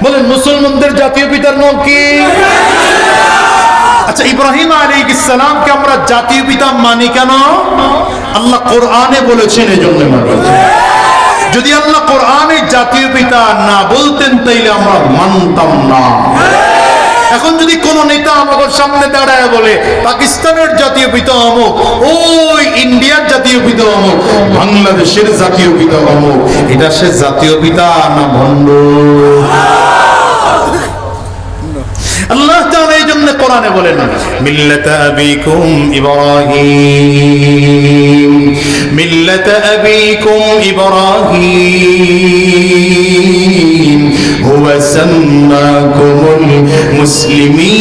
বলেন মুসলমানদের জাতীয় পিতার নাম কি? আচ্ছা, ইব্রাহিম আলাইহিস সালামকে আমরা জাতীয় পিতা মানি কেন? আল্লাহ কোরআনে বলেছেন এজন্য মানি। যদি আল্লাহ কোরআনে জাতীয় পিতা না বলতেন তাইলে আমরা মানতাম না। এখন যদি কোন নেতা আমাদের সামনে দাঁড়ায় বলে পাকিস্তানের জাতীয় পিতা অমুক, ওই ইন্ডিয়ার জাতীয় পিতা অমুক, বাংলাদেশের জাতীয় পিতা অমুক, এটা সে জাতীয় পিতা না ভণ্ড? আল্লাহ তাআলা এই জন্য কোরআন কোরআনে বলেন মিল্লাতা আবিকুম ইব্রাহিম, মিল্লাতা আবিকুম ইব্রাহিম হুয়া সাম্মাকুমুল মুসলিমিন।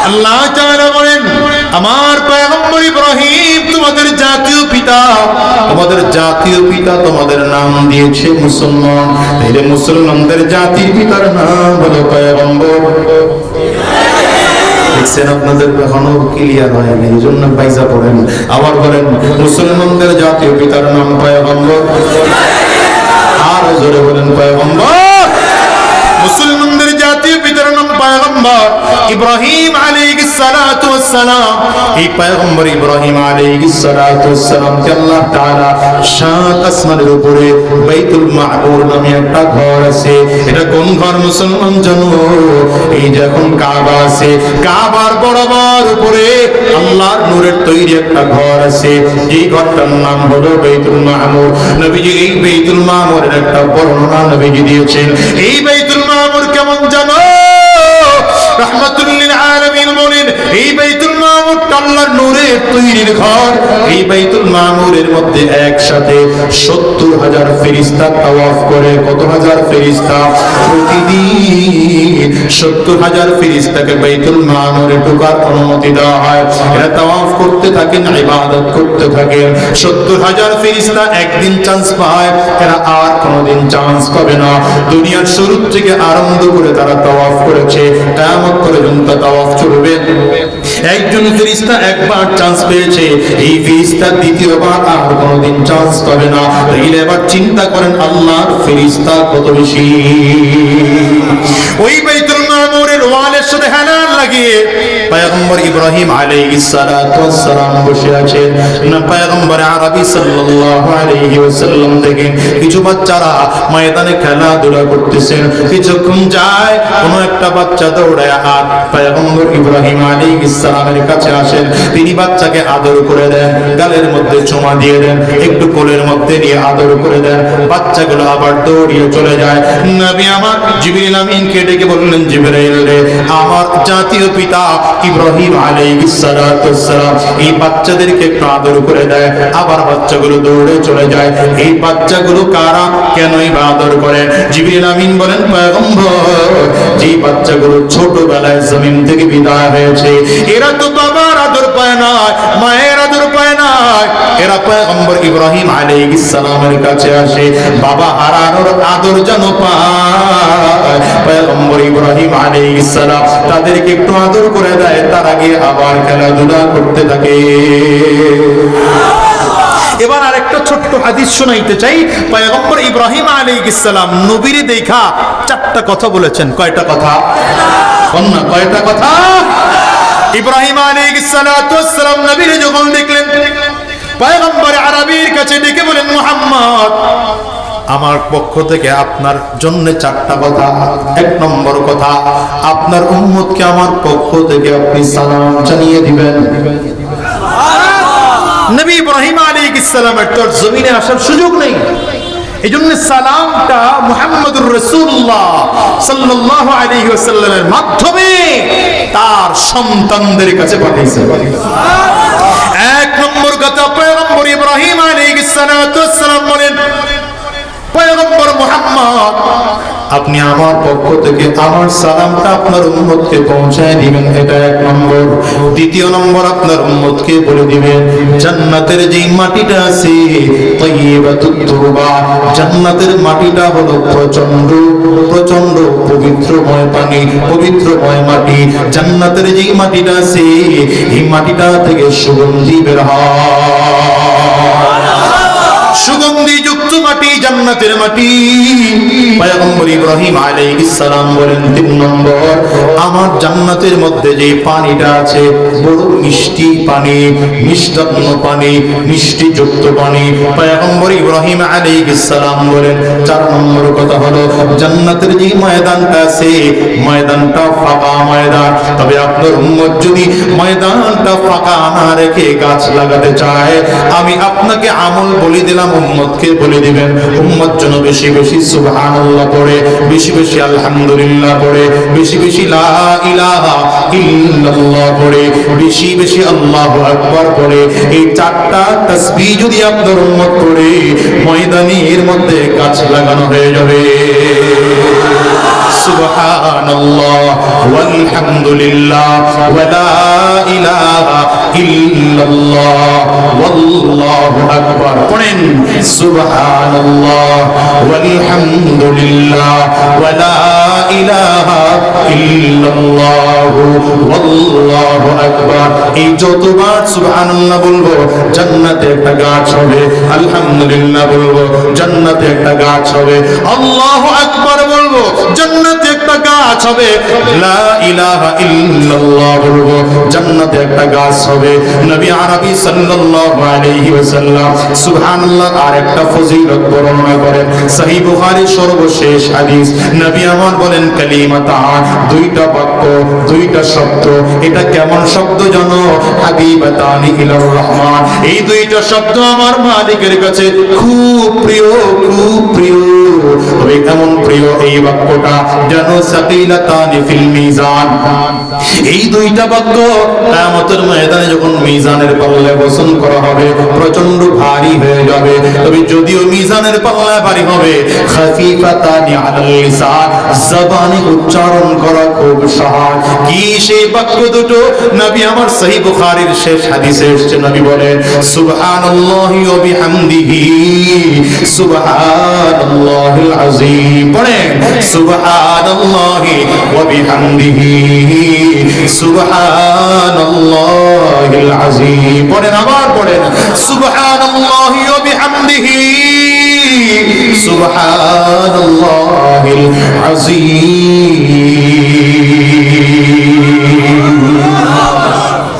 আল্লাহ তাআলা বলেন আমার পয়গম্বর ইব্রাহিম তোমাদের জাতীয় পিতা, তোমাদের জাতীয় পিতা তোমাদের নাম দিয়েছে মুসলমান। তাহলে মুসলমানদের জাতির পিতার নাম হলো পয়গম্বর। দেখছেন আপনাদের এখনো ক্লিয়ার হয়নি, এই জন্য পয়সা পড়েন। আবার বলেন মুসলমানদের জাতীয় পিতার নাম পয়গম্বর। আর জোরে বলেন পয়গম্বর। মুসলমানদের জাতীয় পিতার নাম পয়গম্বর ইব্রাহিম আলাইহিস সালাতু ওয়াস সালাম। এই পয়গম্বর ইব্রাহিম আলাইহিস সালাতু ওয়াস সালাম কে আল্লাহ তাআলা সাত আসমানের উপরে বাইতুল মামুর নামে একটা ঘর আছে। এটা কোন ঘর মুসলমান জানো? এই যখন কাবা আছে, কাবার বরাবর উপরে আল্লাহর নূরের তৈরি একটা ঘর আছে। এই ঘরটার নাম হলো বাইতুল মামুর। নবীজি এই বাইতুল মামুরের একটা বর্ণনা নবীজি দিয়েছেন। এই বাইতুল মামুর কেমন জানো? রাহমাতুল লিল আলামিন বলেন এই বাইতুল মামুর আল্লাহর নূরের তৈরির ঘর। এই বাইতুল মামুরের মধ্যে একসাথে ৭০,০০০ ফেরেশতা তাওয়াফ করে। কত হাজার ফেরেশতা? প্রতিদিন ৭০,০০০ ফেরেশতাকে বাইতুল মামুরে ঢোকার অনুমতি দেওয়া হয়। এরা তাওয়াফ করতে থাকেন, ইবাদত করতে থাকেন। ৭০,০০০ ফেরেশতা একদিন চান্স পায়, এরা আর কোনোদিন চান্স পাবে না। দুনিয়ার শুরু থেকে আরম্ভ করে তারা তাওয়াফ করেছে, কিয়ামত পর্যন্ত তাওয়াফ চলবে। একজন ফেরেশতা একবার চান্স পেয়েছে, এই ফেরেশতা দ্বিতীয়বার আর কোনোদিন চান্স পাবে না। তাইলে এবার চিন্তা করেন আল্লাহর ফেরেশতা কত বেশি। ওই বাইতুল মামুরের ওয়ালের সাথে হেলান লাগিয়ে পয়গম্বর ইব্রাহিম আলাইহিস সালাতু ওয়াস সালাম বসে আছেন। না পয়গম্বর আরবি সাল্লাল্লাহু আলাইহি ওয়াসাল্লাম দেখেন কিছু বাচ্চারা ময়দানে খেলাধুলা করতেছেন। কিছুক্ষণ যায়, কোনো একটা বাচ্চা দৌড়ায় আর পয়গম্বর ইব্রাহিম আলাইহিস সালামের কাছে আসেন। তিনি বাচ্চাকে আদর করে দেন, গালের মধ্যে চুমা দিয়ে দেন, একটু কোলের মধ্যে নিয়ে আদর করে দেন। বাচ্চাগুলো আবার দৌড়িয়ে চলে যায়। নবী আমার জিবরিল আমিনকে ডেকে বললেন, জিবরাইল রে, আমার জাতীয় পিতা ইব্রাহিম আলাইহিস সালাতু ওয়াস সালাম এই বাচ্চাদেরকে একটু আদর করে দেয়। আবার বাচ্চাগুলো দৌড়ে চলে যায়। এই বাচ্চাগুলো কারা, কেনই বা আদর করে? জিবরিল আমিন বলেন, পয়গম্বর যে বাচ্চাগুলো ছোটবেলায় জমিন থেকে বিদায় হয়েছে, এরা তো বাবার আদর পায় না, মায়ের আদর পায় না। এরা পয়গম্বর ইব্রাহিম আলাইহিস সালামের কাছে আসে, বাবা হারানোর আদর যেন পায়। পয়গম্বর ইব্রাহিম আলাইহিস সালাম তাদেরকে একটু আদর করে দেয়, তার আগে আবার খেলাধুলা করতে থাকে। এবার আরেকটা ছোট্ট হাদিস শোনাইতে চাই। পয়গম্বর ইব্রাহিম আলাইহিস সালাম নবীরে দেখা চারটা কথা বলেছেন। কয়টা কথা? কন্যা কয়টা কথা? ইব্রাহিম আলাইহিস সালাতু ওয়াস সালাম নবীরে যখন দেখলেন, পয়গম্বর আরবির কাছে ডেকে বলেন, মুহাম্মদ আমার পক্ষ থেকে আপনার জন্য চারটা কথা। এক নম্বর কথা, আপনার উম্মতকে আমার পক্ষ থেকে আপনি সালাম জানিয়ে দিবেন। নবী ইব্রাহিম আলাইহিস সালামের তো জমিনে আসার সুযোগ নেই, এজন্য সালামটা মুহাম্মদুর রাসূলুল্লাহ সাল্লাল্লাহু আলাইহি ওয়াসাল্লামের মাধ্যমে তার সন্তানদের কাছে পাঠিয়েছেন। এক নম্বর কথা, পয়গম্বর ইব্রাহিম আলাইহিস সালাতু ওয়াস সালাম বলেন, পয়গম্বর মুহাম্মদ আপনি আমার পক্ষ থেকে আমার সালামটা আপনার উম্মতকে পৌঁছায় দিবেন। এটা এক নম্বর। দ্বিতীয় নম্বর, আপনার উম্মতকে বলে দিবেন জান্নাতের যে মাটিটা আছে তাইয়্যিবাতুত তুরবা, জান্নাতের মাটিটা হলো প্রচন্ড প্রচন্ড পবিত্রময় পানি, পবিত্রময় মাটি। জান্নাতের যে মাটিটা আছে এই মাটিটা থেকে সুগন্ধি বের হয়, সুগন্ধি যুক্ত মাটি, জান্নাতের মাটি। পয়গম্বর ইব্রাহিম আলাইহিস সালাম বলেন, তিন নম্বর, আমার জান্নাতের মধ্যে যে পানিটা আছে বড় মিষ্টি পানি, মিষ্টান্ন পানি, মিষ্টি যুক্ত পানি। পয়গম্বর ইব্রাহিম আলাইহিস সালাম বলেন, চার নম্বর কথা হলো জান্নাতের যে ময়দানটা আছে ময়দানটা ফাঁকা ময়দান। তবে আপনার উম্মত যদি ময়দানটা ফাঁকা না রেখে গাছ লাগাতে চায়, আমি আপনাকে আমল বলে দিলাম সাল্লাম উম্মতকে বলে দিবেন, উম্মত যেন বেশি বেশি সুবহানাল্লাহ পড়ে, বেশি বেশি আলহামদুলিল্লাহ পড়ে, বেশি বেশি লা ইলাহা ইল্লাল্লাহ পড়ে, বেশি বেশি আল্লাহু আকবার পড়ে। এই চারটা তাসবিহ যদি আপনার উম্মত পড়ে, ময়দানের মধ্যে গাছ লাগানো হয়ে যাবে। সুবহানাল্লাহ ওয়ালহামদুলিল্লাহ ওয়া লা ইলাহা ইল্লাল্লাহ ওয়াল্লাহু আকবার। পড়েন সুবহানাল্লাহ ওয়ালহামদুলিল্লাহ ওয়া লা ইলাহা ইল্লাল্লাহ ওয়াল্লাহু আকবার। এই যতবার সুবহানাল্লাহ বলবো জান্নাতে একটা গাছ হবে, আলহামদুলিল্লাহ বলবো জান্নাতে একটা গাছ হবে, আল্লাহু আকবার বলবো জান্নাতে একটা গাছ হবে, লা ইলাহা ইল্লাল্লাহ বলবো জান্নাতে একটা গাছ হবে। নবী আরবি সাল্লাল্লাহু আলাইহি ওয়াসাল্লাম সুবহানাল্লাহ আর একটা ফজিলত বর্ণনা করেন। সহিহ বুখারীর সর্বশেষ হাদিস, নবী আমার বলেন কালিমাতান, দুইটা বাক্য, দুইটা শব্দ, এটা কেমন শব্দ জানো? হাবিবাতানি ইলার রহমান, এই দুইটা শব্দ আমার মালিকের কাছে খুব প্রিয়, খুব প্রিয়। তবে কেমন প্রিয় এই বাক্যটা জানো? সাকিলাতানি ফিল মিজান, এই দুইটা বাক্য কিয়ামতের ময়দানে যখন মিজানের পাল্লায় বসন করা হবে প্রচন্ড ভারী হয়ে যাবে। তবে যদিও মিজানের পাল্লায় ভারী হবে, খাফিফাতানি আলাল লিসান, জবানে উচ্চারণ করা খুব সহজ। কি সেই বাক্য দুটো? নবী আমার সহিহ বুখারীর শেষ হাদিসে এসেছে, নবী বলেন সুবহানাল্লাহি ওয়া বিহামদিহি সুবহানাল্লাহিল আযীম। পড়েন সুবহানাল্লাহি ওয়া বিহামদিহি সুবহানাল্লাহিল আযীম। পড়েন, আবার পড়েন সুবহানাল্লাহি ওয়া বিহামদিহি সুবহানাল্লাহিল আযীম।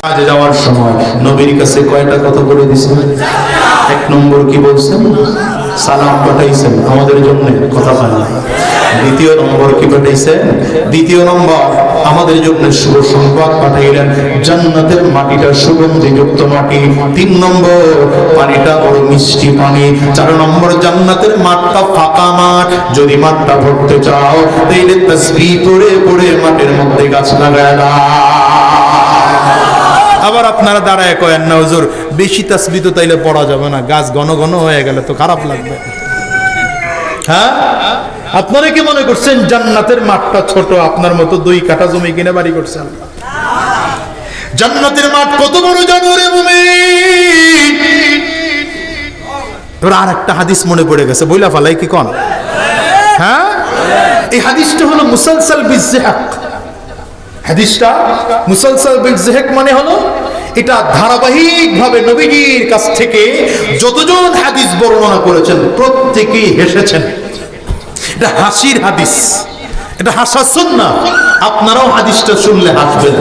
কাজে যাওয়ার সময় নবীর কাছে কয়টা কথা বলে দিয়েছেন? এক নম্বর কি বলছেন? সালাম পাঠাইছেন আমাদের জন্য, কথা পায় না। দ্বিতীয় নম্বর কি পাঠাইছেন? দ্বিতীয় নম্বর আমাদের জন্য শুভ সংবাদ পাঠাইলেন, জান্নাতের মাটিটা সুগন্ধিযুক্ত মাটি। তিন নম্বর পানিটা বড় মিষ্টি পানি। চার নম্বর জান্নাতের মাঠটা ফাঁকা মাঠ, যদি মাঠটা ভরতে চাও তাইলে তাসবিহ পড়ে পড়ে মাঠের মধ্যে গাছ লাগায় দাও। আবার আপনারা দাঁড়ায় কয়েন না হুজুর বেশি তাসবিহ তো তাইলে পড়া যাবে না, গাছ ঘন ঘন হয়ে গেলে তো খারাপ লাগবে। হ্যাঁ, আপনারা কি মনে করছেন জান্নাতের মাঠটা ছোট? আপনার মতো 2 কাঠা জমি কিনে বাড়ি করছেন? জান্নাতের মাঠ কত বড় জানো রে মুমিন? তোর আর একটা হাদিস মনে পড়ে গেছে, বইলা ফালাই কি কোন? হ্যাঁ, এই হাদিসটা হলো মুসালসাল বিজহাক। হাদিসটা মুসালসাল বিজহাক মানে হলো এটা ধারাবাহিকভাবে নবীজির কাছ থেকে যতজন হাদিস বর্ণনা করেছেন প্রত্যেকেই হেসেছেন। এটা হাসির হাদিস, এটা হাসার সুন্নাহ। আপনারাও হাদিসটা শুনলে হাসবেন।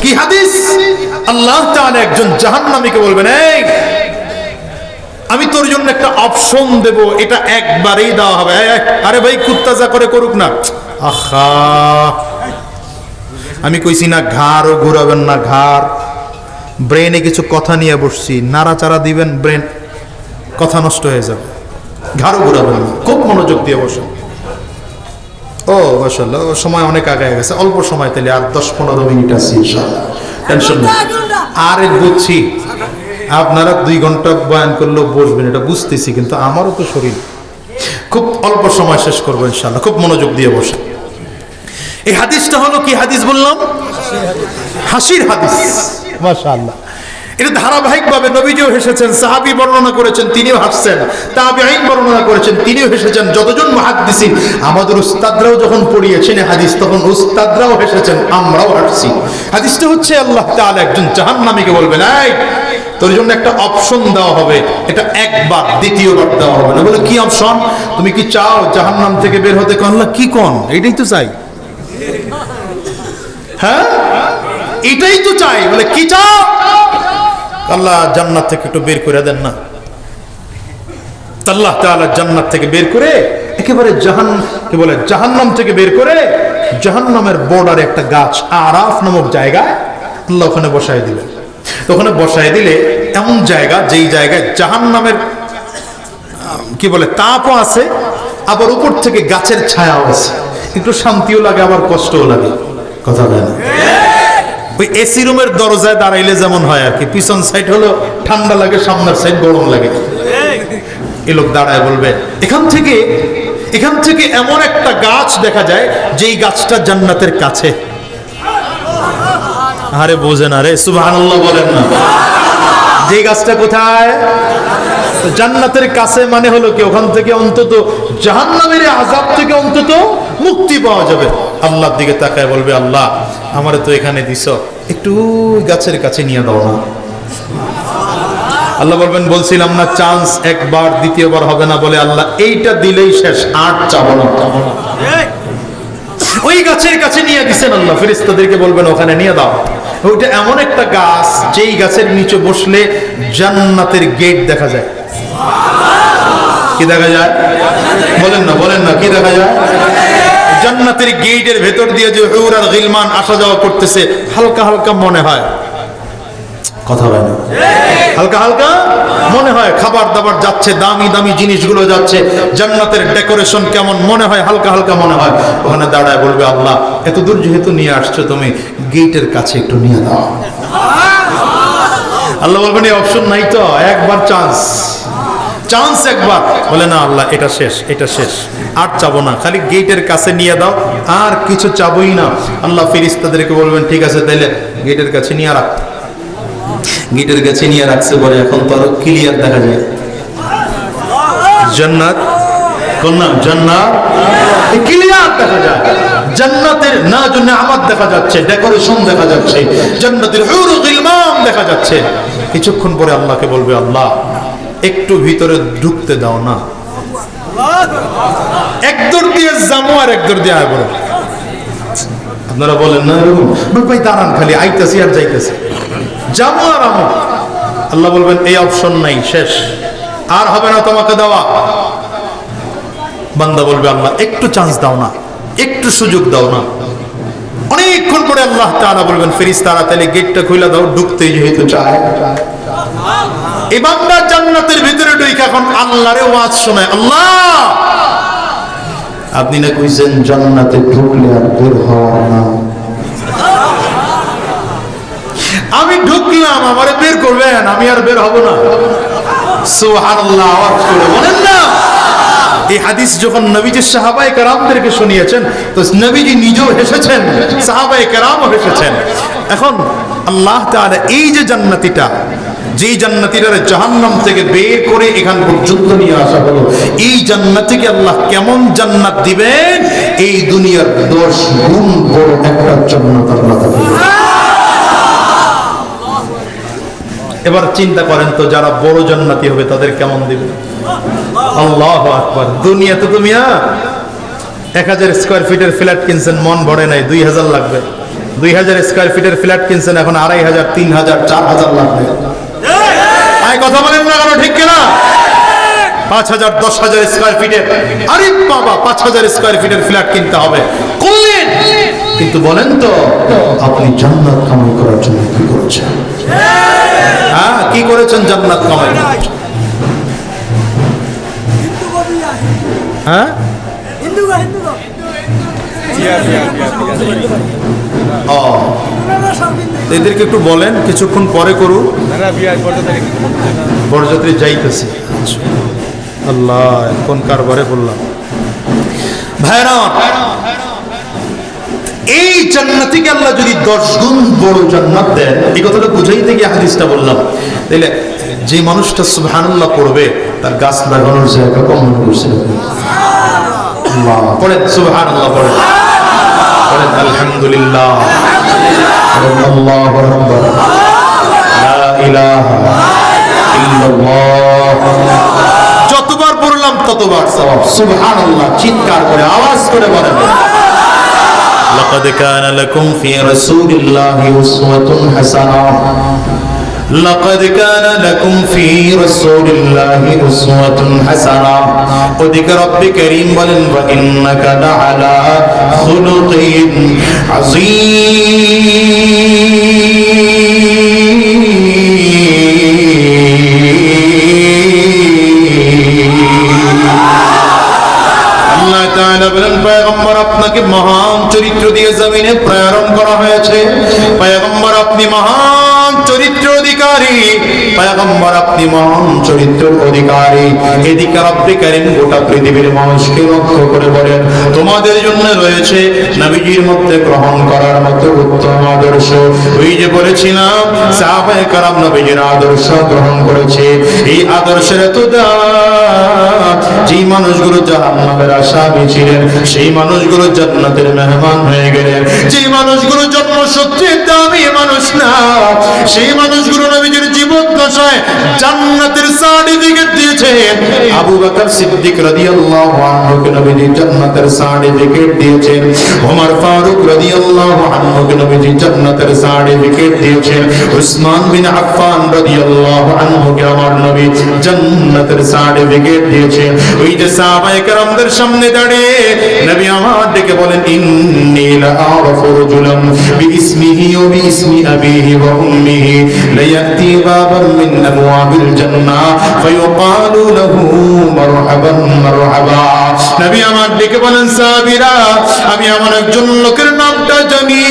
কি হাদিস? আল্লাহ তাআলা একজন জাহান্নামীকে বলবেন, এই আমি তোর জন্য একটা অপশন দেব, এটা একবারেই দেওয়া হবে। আরে ভাই কুত্তা যা করে করুক না। আহা, আমি কইছি না ঘাড়ও ঘুরাবেন না, ঘাড় ব্রেনে কিছু কথা নিয়ে বসছি, নাড়াচাড়া দিবেন ব্রেন কথা নষ্ট হয়ে যাবে। ঘাড়ও ঘুরাবেন না, খুব মনোযোগ দিয়ে বসেন। ও মাশাআল্লাহ, সময় অনেক আগে গেছে, অল্প সময়, তাহলে আর 10-15 মিনিট আছে ইনশাআল্লাহ, টেনশন নেই। আরে বুঝছি আপনারা 2 ঘন্টা বয়ান করলেও বসবেন, এটা বুঝতেছি, কিন্তু আমারও তো শরীর, খুব অল্প সময় শেষ করবো ইনশাআল্লাহ, খুব মনোযোগ দিয়ে বসে। এই হাদিসটা হলো কি হাদিস বললাম? হাসির হাদিস। মাশাআল্লাহ, এটা ধারাবাহিকভাবে নবীজিও হেসেছেন, সাহাবী বর্ণনা করেছেন তিনিও হাসছেন, তাবেঈন বর্ণনা করেছেন তিনিও হেসেছেন, যতজন মুহাদ্দিসিন আমাদের উস্তাদরাও যখন পড়িয়েছেন হাদিস তখন উস্তাদরাও হেসেছেন, আমরাও হাসছি। হাদিসটা হচ্ছে আল্লাহ তাআলা একজন জাহান্নামীকে বলবেন, এই তোর জন্য একটা অপশন দেওয়া হবে, এটা একবার, দ্বিতীয়বার দেওয়া হবে না। বলে কি অপশন? তুমি কি চাও জাহান্নাম থেকে বের হতে? আল্লাহ কি কোন? এটাই তো চাই। হ্যাঁ, এটাই তো চাই। বলে কি চাও? আল্লাহ জান্নাত থেকে একটু বের করে দেন না। আল্লাহ তাআলা জান্নাত থেকে বের করে একেবারে জাহান্নাম থেকে বের করে জাহান্নামের বর্ডারে একটা গাছ আরাফ নামক জায়গায় আল্লাহ ওখানে বসায় দিলেন। তো ওখানে বসায় দিলে এমন জায়গা, যেই জায়গায় জাহান্নামের কি বলে, তাপও আছে, আবার উপর থেকে গাছের ছায়াও আছে, একটু শান্তিও লাগে আবার কষ্টও লাগে। কথা বলে না? ওই এসি রুমের দরজায় দাঁড়াইলে যেমন হয় আর কি, পিছন সাইড হলো ঠান্ডা লাগে, সামনের সাইড গরম লাগে। এই লোক দাঁড়ায় বলবে, এখান থেকে এমন একটা গাছ দেখা যায় যেই গাছটা জান্নাতের কাছে। আরে বোঝেন, আরে সুবহানাল্লাহ বলেন না। যে গাছটা কোথায়? জান্নাতের কাছে মানে হলো কি, ওখান থেকে অন্তত জাহান্নামের আযাব থেকে অন্তত মুক্তি পাওয়া যাবে। আল্লাহর দিকে তাকায় বলবে, আল্লাহ আমারে তো এখানে দিছো, একটু গাছের কাছে নিয়ে দাও না। আল্লাহ বলবেন, বলছিলাম না চান্স একবার, দ্বিতীয়বার হবে না, বলে আল্লাহ এইটা দিলেই শেষ, আর চাবো না। ওই গাছের কাছে নিয়ে দিছেন আল্লাহ, ফেরেশতাদেরকে বলবেন ওখানে নিয়ে দাও। ওইটা এমন একটা গাছ যেই গাছের নিচে বসলে জান্নাতের গেট দেখা যায়। কি দেখা যায়? বলেন না কি দেখা যায়? জান্নাতের গেটের ভেতর দিয়ে যে হুর আর গিলমান আসা যাওয়া করতেছে, হালকা হালকা মনে হয়, কথা হয় না, হালকা হালকা মনে হয় খাবার দাবার যাচ্ছে, দামি দামি জিনিসগুলো যাচ্ছে, জান্নাতের ডেকোরেশন কেমন মনে হয়, হালকা হালকা মনে হয়। ওখানে দাঁড়ায় বলবে, আল্লাহ এত দূর যেহেতু নিয়ে আসছো তুমি, গেটের কাছে একটু নিয়ে দাও। আল্লাহ বলবেন, এই অপশন নাই তো, একবার চান্স একবার। বলে না আল্লাহ এটা শেষ, আর চাবো না, খালি গেটের কাছে নিয়ে দাও, আর কিছু চাবোই না। আল্লাহ ফেরেশতাদেরকে বলবেন, ঠিক আছে তাইলে গেটের কাছে নিয়ে রাখ। গেটের কাছে নিয়ে রাখছে, বলে এখন তো আরো ক্লিয়ার দেখা যায় জান্নাত। জান্নাত ক্লিয়ার দেখা যায়, জান্নাতের নাজু নেয়ামত দেখা যাচ্ছে, ডেকোরেশন দেখা যাচ্ছে, জান্নাতের হুর গিলমান দেখা যাচ্ছে। কিছুক্ষণ পরে আল্লাহকে বলবে, আল্লাহ একটু ভিতরে ঢুকতে দাও না। একদর দিয়ে জামু আর একদর দিয়ে আয় বড়। আপনারা বলেন না এরকম, ভাই দাঁড়ান, খালি আইতেছি আর যাইতেছি, জামু আর আমু। আল্লাহ বলবেন, এই অপশন নাই, শেষ, আর হবে না তোমাকে দেওয়া। বান্দা বলবে, আল্লাহ একটু চান্স দাও না, একটু সুযোগ দাও না। অনেকক্ষণ পরে আল্লাহ তাআলা বলবেন, ফেরেশতারা তাহলে গেটটা খুলে দাও, ঢুকতেই যেহেতু চায়। এই বান্দা জান্নাতের ভিতরে ঢুকে এখন আল্লাহরে ওয়াজ শোনায়, আল্লাহ আপনি না কইছেন জান্নাতে ঢুকলে আর বের হওয়ার না, আমি ঢুকলাম, আমারে বের করবেন, আমি আর বের হব না। সুবহানাল্লাহ, আওয়াজ করে বলেন না। এই হাদিস যখন নবীজি সাহাবায়ে কেরামদেরকে শুনিয়েছেন, তো নবীজি নিজেও হেসেছেন, সাহাবায়ে কেরামও হেসেছেন। এখন আল্লাহ তাআলা এই যে জান্নাতীটা, যেই জান্নাতীরা জাহান্নাম থেকে বের করে এখান পর্যন্ত নিয়ে আসা হলো, এই জান্নাতীকে আল্লাহ কেমন জান্নাত দিবেন, এই দুনিয়ার 10 গুণ বড় একটা জান্নাত আল্লাহ দিবেন। এবার চিন্তা করেন তো, যারা বড় জান্নাতি হবে তাদের কেমন দিবে? আল্লাহু আকবার। দুনিয়াতে তুমি 1000 স্কয়ার ফিটের ফ্ল্যাট কিনছেন, মন ভরে নাই, 2000 লাগবে। 2000 স্কয়ার ফিটের ফ্ল্যাট কিনছেন, এখন 2500, 3000, 4000 লাগবে। কথা বলেন না কেন, ঠিক কিনা? 5000, 10000 স্কয়ার ফিটের, আরে বাবা 5000 স্কয়ার ফিটের ফ্ল্যাট কিনতে হবে, করলেন। কিন্তু বলেন তো, আপনি জান্নাত কামাই করার জন্য কি করছেন? কি করেছেন জান্নাত কামাই? এদেরকে একটু বলেন কিছুক্ষণ পরে করুন, বরযাত্রী যাইতেছে। আল্লাহ, কোন কারবারে বললাম ভাইরা। এই জান্নাতীকে আল্লাহ যদি 10 গুণ বড় জান্নাত দেন, এই কথাটা বুঝাইতে গিয়ে হাদিসটা বললাম। তাইলে যে মানুষটা সুবহানাল্লাহ পড়বে, তার গাছ লাগানোর জায়গা কম করছে। আল্লাহ পড়েন, সুবহানাল্লাহ পড়েন, পড়েন আলহামদুলিল্লাহ, আল্লাহু আকবার, লা ইলাহা ইল্লাল্লাহ। যতবার পড়লাম ততবার সওয়াব। সুবহানাল্লাহ চিৎকার করে আওয়াজ করে বলেন, لقد كان لكم في رسول الله أسوة حسنة. لقد كان لكم في رسول الله أسوة حسنة. وذك رب كريم بلن وإنك لعلى خلق عظيم. আপনাকে মহান চরিত্র দিয়ে জমিনে প্রেরণ করা হয়েছে। পয়গম্বর আপনি মহান চরিত্র অধিকারী, পয়গম্বর আপনি মহান চরিত্রের অধিকারী। এদিকে রব্বে কারীম গোটা পৃথিবীর মানুষকে লক্ষ্য করে বলেন, তোমাদের জন্য রয়েছে নবীজির মধ্যে গ্রহণ করার মতো উত্তম আদর্শ। ওই যে বলেছিলাম সাহাবায়ে কেরাম নবীজির আদর্শ গ্রহণ করেছে। এই আদর্শের এত দাম, যেই মানুষগুলো জাহান্নামের আসামি ছিলেন সেই মানুষগুলো জান্নাতের মেহমান হয়ে গেলেন। যেই মানুষগুলো জন্মসূত্রে দামি মানুষ না, সেই মানুষগুলো নবীজির জীবদ্দশায় জান্নাতের সার্টিফিকেট দিয়েছেন। আবু বকর সিদ্দিক রাদিয়াল্লাহু আনহুকে নবীজি জান্নাতের সার্টিফিকেট দিয়েছেন। ওমর ফারুক রাদিয়াল্লাহু আনহুকে নবীজি জান্নাতের সার্টিফিকেট দিয়েছেন। উসমান বিন আফফান রাদিয়াল্লাহু আনহুকে আমার নবী জান্নাতের সার্টিফিকেট দিয়েছেন। ওই যে সাহাবায়ে কেরামদের সামনে দাঁড়িয়ে নবী আমার ডেকে বলেন, ইন্নী লাআরাফু রাজুলান বিইসমিহি ওয়া বিইসমি আবিহি ওয়া উম্মিহি লায়াতি বাবান মিন আবওয়াবিল জান্নাহ ফায়ুকালু লাহু মারহাবান মারহাবা। নবী আমার ডেকে বলেন, সাহাবীরা আমি আমার একজন লোকের নামটা জানি,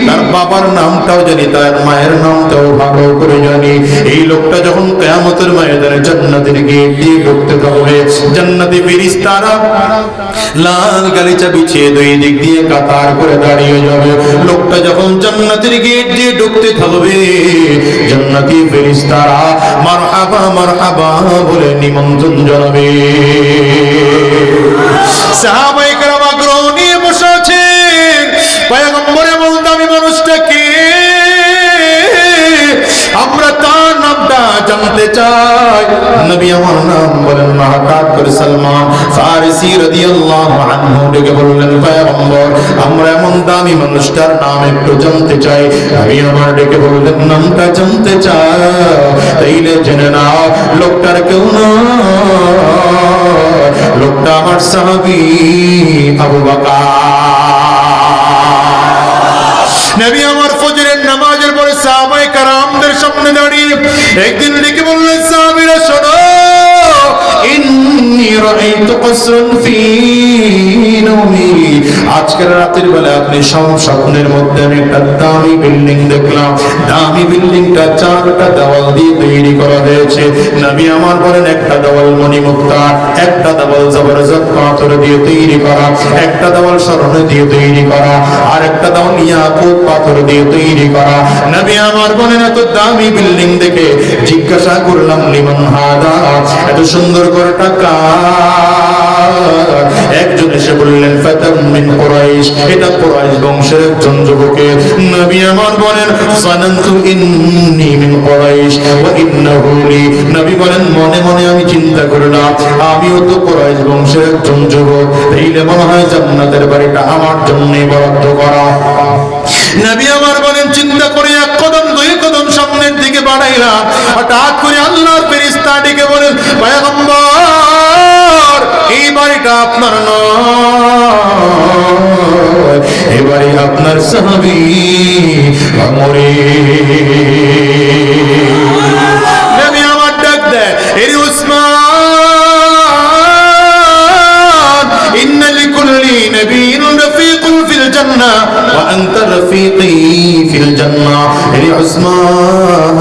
তার বাবার নামটাও জানি, তার মায়ের নামটাও ভালো করে জানি। এই লোকটা যখন কিয়ামতের ময়দানে জান্নাতের গেট দিয়ে ঢুকতে থাকবে, জান্নাতি ফেরেশতারা লাল গালিচা বিছিয়ে দুই দিক দিয়ে কাতার করে দাঁড়িয়ে যাবে। লোকটা যখন জান্নাতের গেট দিয়ে ঢুকতে থাকবে, জান্নাতি ফেরেশতারা মারহাবা মারহাবা বলে নিমন্ত্রণ জানাবে। সাহাবায়ে কেরাম আগ্রহ নিয়ে বসে আছেন, পয়গম্বর এমন দামি মানুষটাকে আমরা তার নামটা জানতে চাই। নবী আমার নাম বলেন না, হঠাৎ করে সালমান ফারিসি রাদিয়াল্লাহু আনহু ডেকে বললেন, পয়গম্বর আমরা এমন দামি মানুষটার নাম একটু জানতে চাই। নবী আমার ডেকে বললেন, নামটা জানতে চাই তাইলে জেনে নাও লোকটার কেউ না, লোকটা আমার সাহাবী আবু বকর। নবী আমার ফজরের নামাজের পরে সাহাবায়ে কেরামদের সামনে দাঁড়িয়ে একদিন ডেকে বললেন, সাহাবীরা শোনো, ইন্নী রাআইতু কসরান ফী নওমি, আজকের রাতের বেলা আপনি স্বপ্নের মধ্যে আমি একটা দামি বিল্ডিং দেখলাম। দামি বিল্ডিংটা চারটা দেওয়াল দিয়ে তৈরি করা হয়েছে। নবী আমার বলেন, একটা দেওয়াল মণিমুক্তা, একটা দেওয়াল জবরদস্ত পাথর দিয়ে তৈরি করা, একটা দেওয়াল স্বর্ণ দিয়ে তৈরি করা, আর একটা দেওয়াল ইয়াকুত পাথর দিয়ে তৈরি করা। নবী আমার বলেন, এত দামি বিল্ডিং দেখে জিজ্ঞাসা করলাম, লিমান হাদা, এত সুন্দর করে টাকা। একজন এসে বললেন, ফাতাম মিন কুরাইশ, এটা কুরাইশ বংশের একজন যুবকের। নবী আমার বলেন, সানানতু ইন্নী মিন কুরাইশ ওয়া ইন্নাহু লি, নবী বলেন মনে মনে আমি চিন্তা করলাম আমিও তো কুরাইশ বংশের একজন যুবক, তাইলে মনে হয় জান্নাতের বাড়িটা আমার জন্যই বরাদ্দ করা। নবী আমার বলেন, চিন্তা করে এক কদম দুই কদম সামনের দিকে বাড়াইলাম, হঠাৎ করে আল্লাহর ফেরেশতা ডেকে বলেন, পয়গম্বর এই বাড়িটা আপনার নয়, এই বাড়ি আপনার সাহাবী আমরে। নবী আমার ডাক দেয়, এরে উসমান, ইন্না লিকুল্লি নাবিয়্যিন রাফীকুন ফিল জান্নাহ ওয়া আনতা রাফীকি ফিল জান্নাহ। এরে উসমান,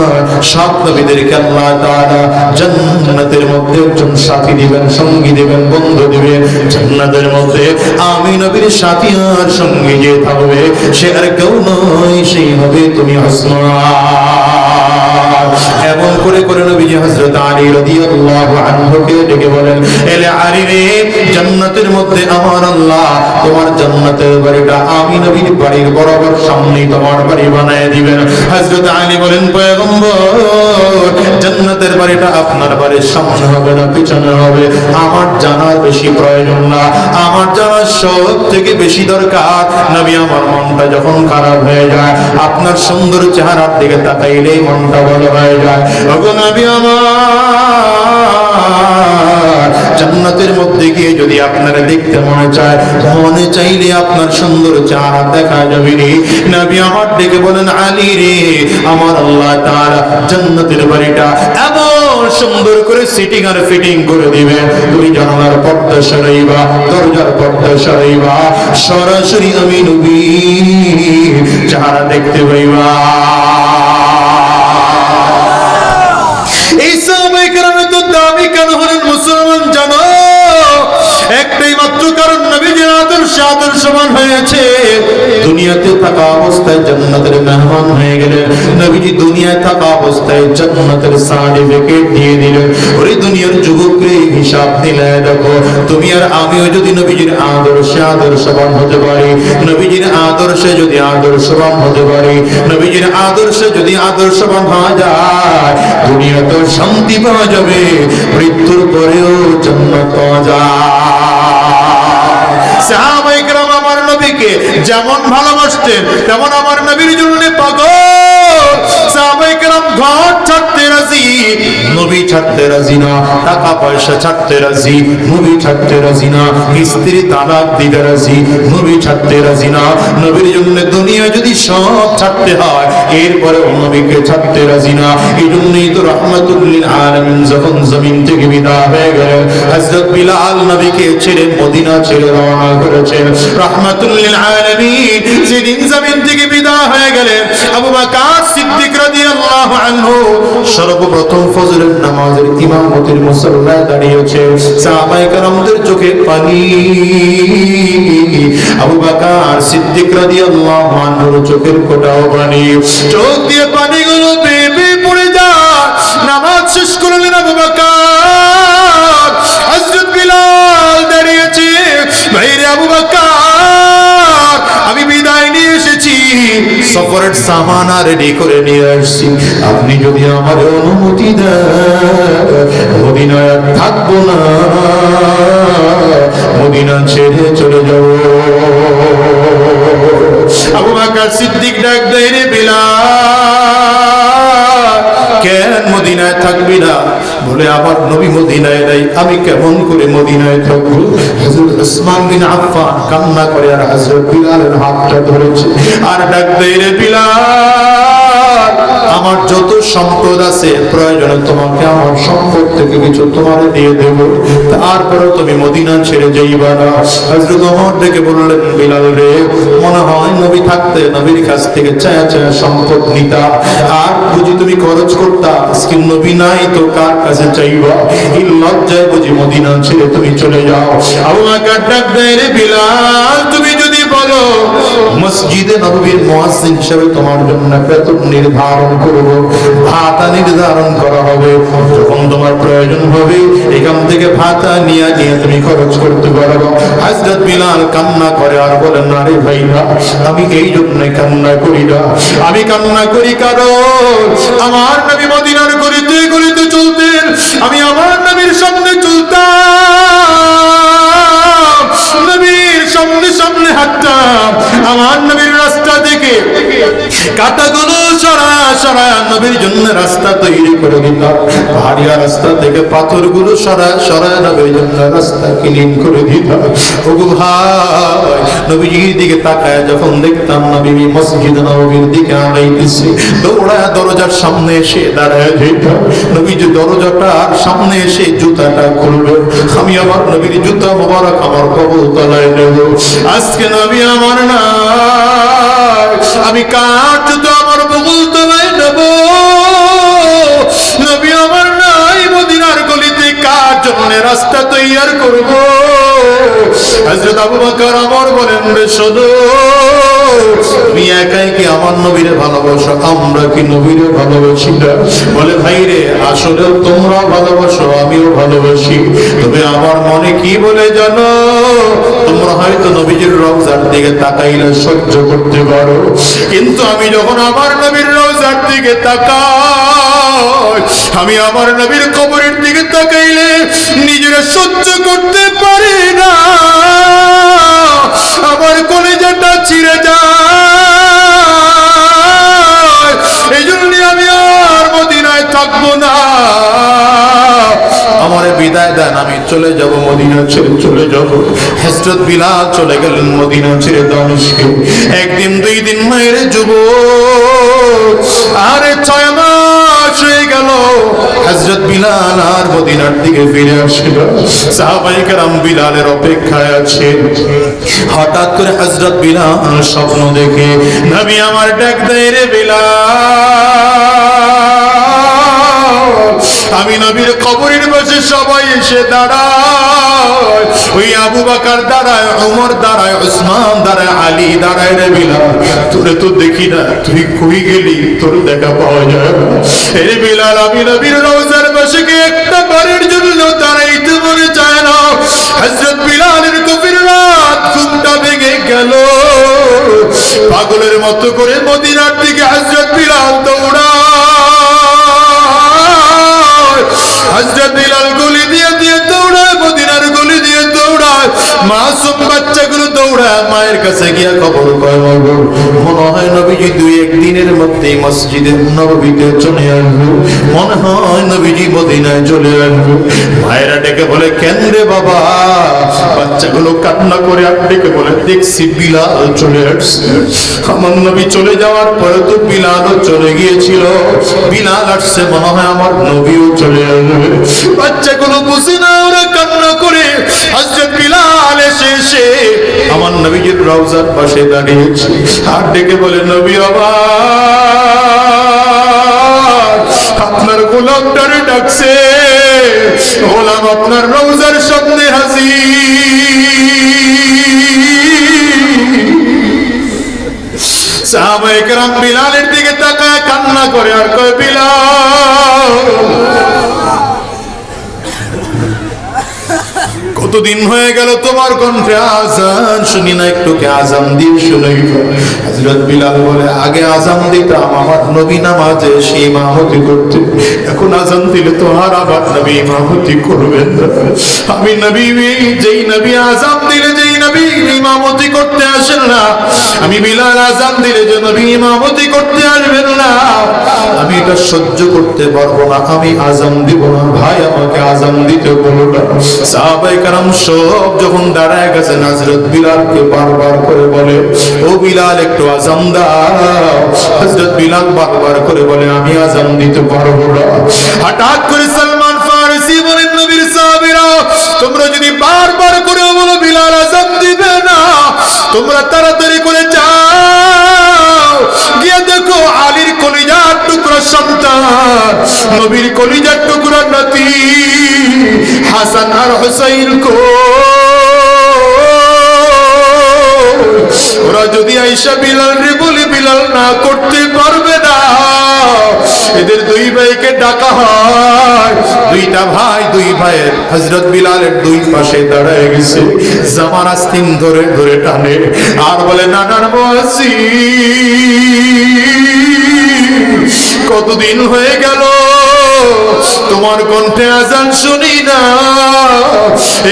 সব নবীদেরকে আল্লাহ তাআলা জান্নাতের মধ্যে একজন সাথী দিবেন, সঙ্গী দিবেন, বন্ধু দিবেন। জান্নাতের মধ্যে আমি নবীর সাথী আর সঙ্গী যে থাকবে সে আর কেউ নয়, সেই হবে তুমি উসমান। এমন করে করে নবীজি হযরত আলী রাদিয়াল্লাহু আনহুকে ডেকে বলেন, এলে আলী রে, জান্নাতের মধ্যে আমার আল্লাহ তোমার জান্নাতের বাড়িটা আমি নবীর বাড়ির বরাবর সামনেই তোমার বাড়ি বানায় দিবেন। হযরত আলী বলেন, পয়গম্বর জান্নাতের বাড়িটা আপনার বাড়ির সামনে হবে না পিছনে হবে, আমার জানার বেশি প্রয়োজন না, আমার জানার সব থেকে বেশি দরকার নবী আমার মনটা যখন খারাপ হয়ে যায় আপনার সুন্দর চেহারার দিকে তাকাইলেই মনটা ভালো হয়ে যায়। ওগো নবী আমার, জান্নাতের মধ্যে গিয়ে যদি আপনারা দেখতে মনে চায়, মনে চাইলে আপনার সুন্দর চেহারা দেখা যাবে রে। নবী আমার ডেকে বলেন, আলী রে, আমার আল্লাহ তাআলা জান্নাতের বাড়িটা এমন সুন্দর করে সিটিং আর ফিটিং করে দিবে। তুমি জানালার পর্দা সরাইবা, দরজার পর্দা সরাইবা, সরাসরি আমি নবী চেহারা দেখতে পাইবা। এই সাহাবায়ে কেরাম তো দামি কেন হলেন মুসলমান জানো? একটাই মাত্র কারণ, নবীজির আদর্শবান হয়েছে। দুনিয়াতে থাকা অবস্থায় জান্নাতের মেহমান হয়ে গেলেন। নবীজি দুনিয়ায় থাকা অবস্থায় জান্নাতের সার্টিফিকেট দিয়ে দিলেন। ওই দুনিয়ার যুবকরে হিসাব দিলে দেখো, তুমি আর আমিও যদি নবীজির আদর্শবান হতে পারি, নবীজির আদর্শে যদি আদর্শবান হতে পারি, নবীজির আদর্শে যদি আদর্শবান হওয়া যায়, দুনিয়াতে শান্তি পাওয়া যাবে, মৃত্যুর পরেও জান্নাত পাওয়া যায়। সাহাবায়ে কেরাম আমার নবীকে যেমন ভালোবাসতেন, তেমন আমার নবীর জন্য পাগল। সাহাবায়ে কেরাম ঘর ছাড়তে রাজি, নবী ছাড়তে রাজি না। টাকা পয়সা ছাড়তে রাজি, নবী ছাড়তে রাজি না। স্ত্রী তালাক দিতে রাজি, নবী ছাড়তে রাজি না। নবীর জন্য দুনিয়া যদি সব ছাড়তে হয়, এরপরে নবীকে ছাড়তে রাজি না। এই জন্যই তো রাহমাতুল লিল আলামিন যখন জমিন থেকে বিদায় হয়ে গেলেন, হযরত বিলাল নবীকে ছেড়ে মদিনা ছেড়ে রওনা করেছেন। রাহমাতুল লিল আলামিন যেদিন জমিন থেকে বিদায় হয়ে গেলেন, আবু বকর সিদ্দিক রাদিয়াল্লাহু আনহু সর্বপ্রথম ফজরের নামাজের ইমামতির মুসল্লায় দাঁড়িয়েছে। সাহাবায়ে কেরামদের চোখে পানি, আবু বকর সিদ্দিক রাদিয়াল্লাহু আনহুর চোখের কোটাও পানি। চোখ দিয়ে পানিগুলো বেয়ে বেয়ে পড়ে যায়। নামাজ শেষ করলেন আবু বকর, হযরত বিলাল দাঁড়িয়েছে। ভাইরে আবু বকর, আমি বিদায় নিয়ে এসেছি, সফরের সামানা রেডি করে নিয়ে আসছি। আপনি যদি আমার অনুমতি দেন, মদিনায় থাকবো না, মদিনা ছেড়ে চলে যাব। আবু বকর সিদ্দিক ডাক দেয়, রে বিলাল, কেন মদিনায় থাকবি না? বলে, আমার নবী মদিনায় নাই, আমি কেমন করে মদিনায় থাকবো? হযরত উসমান বিন আফফান কান্না করে আর হযরত বিলালের হাতটা ধরেছে আর ডাক দেয়, রে বিলাল, আমার যত সম্পদ আছে প্রয়োজনে তোমাকে আমার সম্পদ থেকে কিছু তোমারে দিয়ে দেব, তারপরে তুমি মদিনা ছেড়ে যাইবা না। হযরত ওমর ডেকে বললেন, বিলাল রে, মনে হয় নবী থাকতে নবীর কাছ থেকে চায়া চায়া সম্পদ নিতা, আর বুঝি তুমি খরচ করতা, আজকে নবী নাই তো কার কাছে চাইবা? এই লজ্জায় বুঝি মদিনা ছেড়ে তুমি চলে যাও। আবু বকর ডাক দেয়, রে বিলাল, তুমি যদি বলো মসজিদে নববীর মুয়াজ্জিন হিসেবে তোমার জন্য বেতন নির্ধারণ করব, ভাতা নির্ধারণ করা হবে, যখন তোমার প্রয়োজন হবে এখান থেকে ভাতা নিয়ে নিয়ে তুমি খরচ করতে পারো। হযরত বিলাল কান্না করে আর বলেন, না রে ভাইরা, আমি এই জন্য কান্না করি না, আমি কান্না করি কারণ আমার নবী মদিনার গলিতে গলিতে চলতেন, আমি আমার নবীর সামনে চলতাম, নবীর সামনে সামনে হাঁটতাম, আমার নবীর রাস্তা থেকে কাঁটাগুলো সরা সরা নবীর জন্য রাস্তা তৈরি করে দিতাম, পাহাড়িয়া রাস্তা থেকে পাথরগুলো সরা সরা নবীর জন্য রাস্তা ক্লিন করে দিতাম। ওগো ভাই, নবীজির দিকে তাকায় যখন দেখতাম নবী মসজিদ নববীর দিকে আগাইতেছে, দৌড়ায় দরজার সামনে এসে দাঁড়ায় যেতাম। নবী যে দরজাটার সামনে এসে জুতাটা খুলবে, আমি আমার নবীর জুতা মোবারক আমার কবর তলায় নেব। আজকে নবী আমার না, আমি কার জুতা আমার কবর তলায় নেব? নবী আমার নাই, মদিনার গলিতে কার জন্য রাস্তা তৈয়ার করব? হযরত আবু বকর আমার বলেন, রে শোনো, তুমি একাই কি আমার নবীরে ভালোবাসো? আমরা কি নবীরে ভালোবাসি না? বলে, ভাই রে, আসলে তোমরা ভালোবাসো, আমিও ভালোবাসি, তবে আমার মনে কি বলে জানো? তোমরা হয়তো নবীজির রওজার দিকে তাকাইলে সহ্য করতে পারো, কিন্তু আমি যখন আমার নবীর রওজার দিকে তাকাই, আমি আমার নবীর কবরের দিকে তাকাইলে নিজেরা সহ্য করতে পারি না, আমার কলিজাটা ছিঁড়ে যায়। এই জন্য আমি আর মদিনায় থাকবো না, আমারে বিদায় দেন, আমি চলে যাব, মদিনা ছেড়ে চলে যাব। হযরত বিলাল চলে গেলেন মদিনা ছেড়ে দামেস্কে। একদিন দুই দিন মায়ের যুবক, আরে 6 মাস হয়ে গেল হযরত হযরত বিলাল আর মদিনার দিকে ফিরে আসছিল। সাহাবায়ে কেরাম বিলালের অপেক্ষায় আছেন। হঠাৎ করে হযরত বিলাল স্বপ্ন দেখে নবী আমার ডাক দেয়, রে বিলাল। আমি নবীর কবরের পাশে সবাই এসে দাঁড়ায়, ওই আবু বকর দাঁড়ায়, ওমর দাঁড়ায়, উসমান দাঁড়ায়, আলী দাঁড়ায়। রে বিলাল, তোরে তো দেখি না, তুই কই গেলি? তোর দেখা পাওয়া যায় না। রে বিলাল, আমি নবীর রওজার পাশে গিয়ে একটা বারের জন্য দাঁড়াইতে মনে চায় না। হযরত বিলালের গভীর রাত ঘুমটা ভেঙে গেল। পাগলের মতো করে মদিনার দিকে হযরত বিলাল দৌড়ায়। হযরত বিলাল গলি দিয়ে দিয়ে দৌড়ায়, মদিনার গলি দিয়ে দৌড়ায়। মাসুম বাচ্চাগুলো দৌড়ায় মায়ের কাছে গিয়া খবর পায়, মনে হয় নবীজি দুই একদিনের মধ্যেই মসজিদে নববীতে চলে আসবে, মনে হয় নবীজি মদিনায় চলে আসবে। মায়েরা ডেকে বলে, কেন রে বাবা? বাচ্চাগুলো কান্না করে আর ডেকে বলে, দেখছি বিলাল চলে আসছে। আমার নবী চলে যাওয়ার পরে তো বিলালও চলে গিয়েছিল, বিলাল আসছে, মনে হয় আমার নবীও চলে আসবে। বাচ্চাগুলো বুঝে না, ওরা কান্না করে। হযরত বিলাল এসে আমার নবীজির রওজার পাশে দাঁড়িয়েছে, আর ডেকে বলে, নবী আমার আপনার গোলামটারে ডাকছে, গোলাম আপনার রওজার সামনে হাজির। সাহাবায়ে কেরাম বিলালের দিকে তাকায় কান্না করে আর কয়, বিলাল কতদিন হয়ে গেল তোমার কণ্ঠে আজান শুনি না, একটু কে আজান দিয়ে শুনাই। হযরত বিলাল বলে, আগে আজান দিতাম, আমার নবী নামাজে সে ইমামতি করতে, এখন আজান দিলে তো আর আমার নবী ইমামতি করবেন না। আমি নবী, যেই নবী আজান দিলে যেই নবী ইমামতি করতে আসেন না, আমি বিলাল আজান দিলে যে নবী ইমামতি করতে আসবেন না, আমি এটা সহ্য করতে পারবো না, আমি আজান দিব না। ভাই আমাকে আজান দিতে বলো না। সাহাবায়ে কেরাম সব যখন দাঁড়ায় গেছে, হযরত বিলালকে বারবার করে বলে, ও বিলাল একটু আজান দাও। হযরত বিলাল বারবার করে বলে, আমি আজান দিতে পারবো না। হঠাৎ করে সালমান ফারসি বলেন, নবীর সাহাবীরা, তোমরা যদি বারবার করে বলো বিলাল আজান দিবে না, তোমরা তাড়াতাড়ি করে যাও, গিয়ে দেখো আলীর কলিজার টুকরা সন্তান, নবীর কলিজার টুকরা নাতি হাসান আর হুসাইন কো। ওরা যদি আয়েশা বিলাল রে বলে, বিলাল না করতে পারবে না। এদের দুই ভাইকে ডাকা হয়, দুইটা ভাই, দুই ভাইয়ের হযরত বিলালের দুই পাশে দাঁড়ায় গেছে, জামার আস্তিন ধরে ধরে টানে আর বলে, নানার বাসি কতদিন হয়ে গেল তোমার কণ্ঠে আজান শুনি না,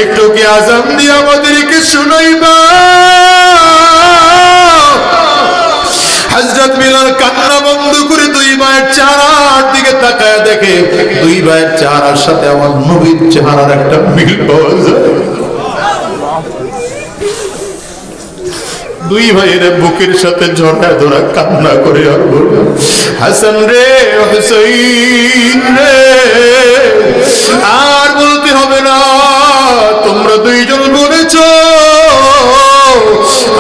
একটু কি আজান দিয়ে আমাদেরকে শুনাইবা? হযরত বিলাল কান্না বন্ধ করে দুই ভাইয়ের চেহারার দিকে তাকায় দেখে, দুই ভাইয়ের চেহারার সাথে আমার নবীর চেহারার একটা মিল পাওয়া যায়। দুই ভাইয়ের বুকের সাথে জড়ায় ধরা কান্না করে আর বলল, হাসান রে, হুসাইন রে, আর বলতে হবে না, তোমরা দুইজন বলেছো।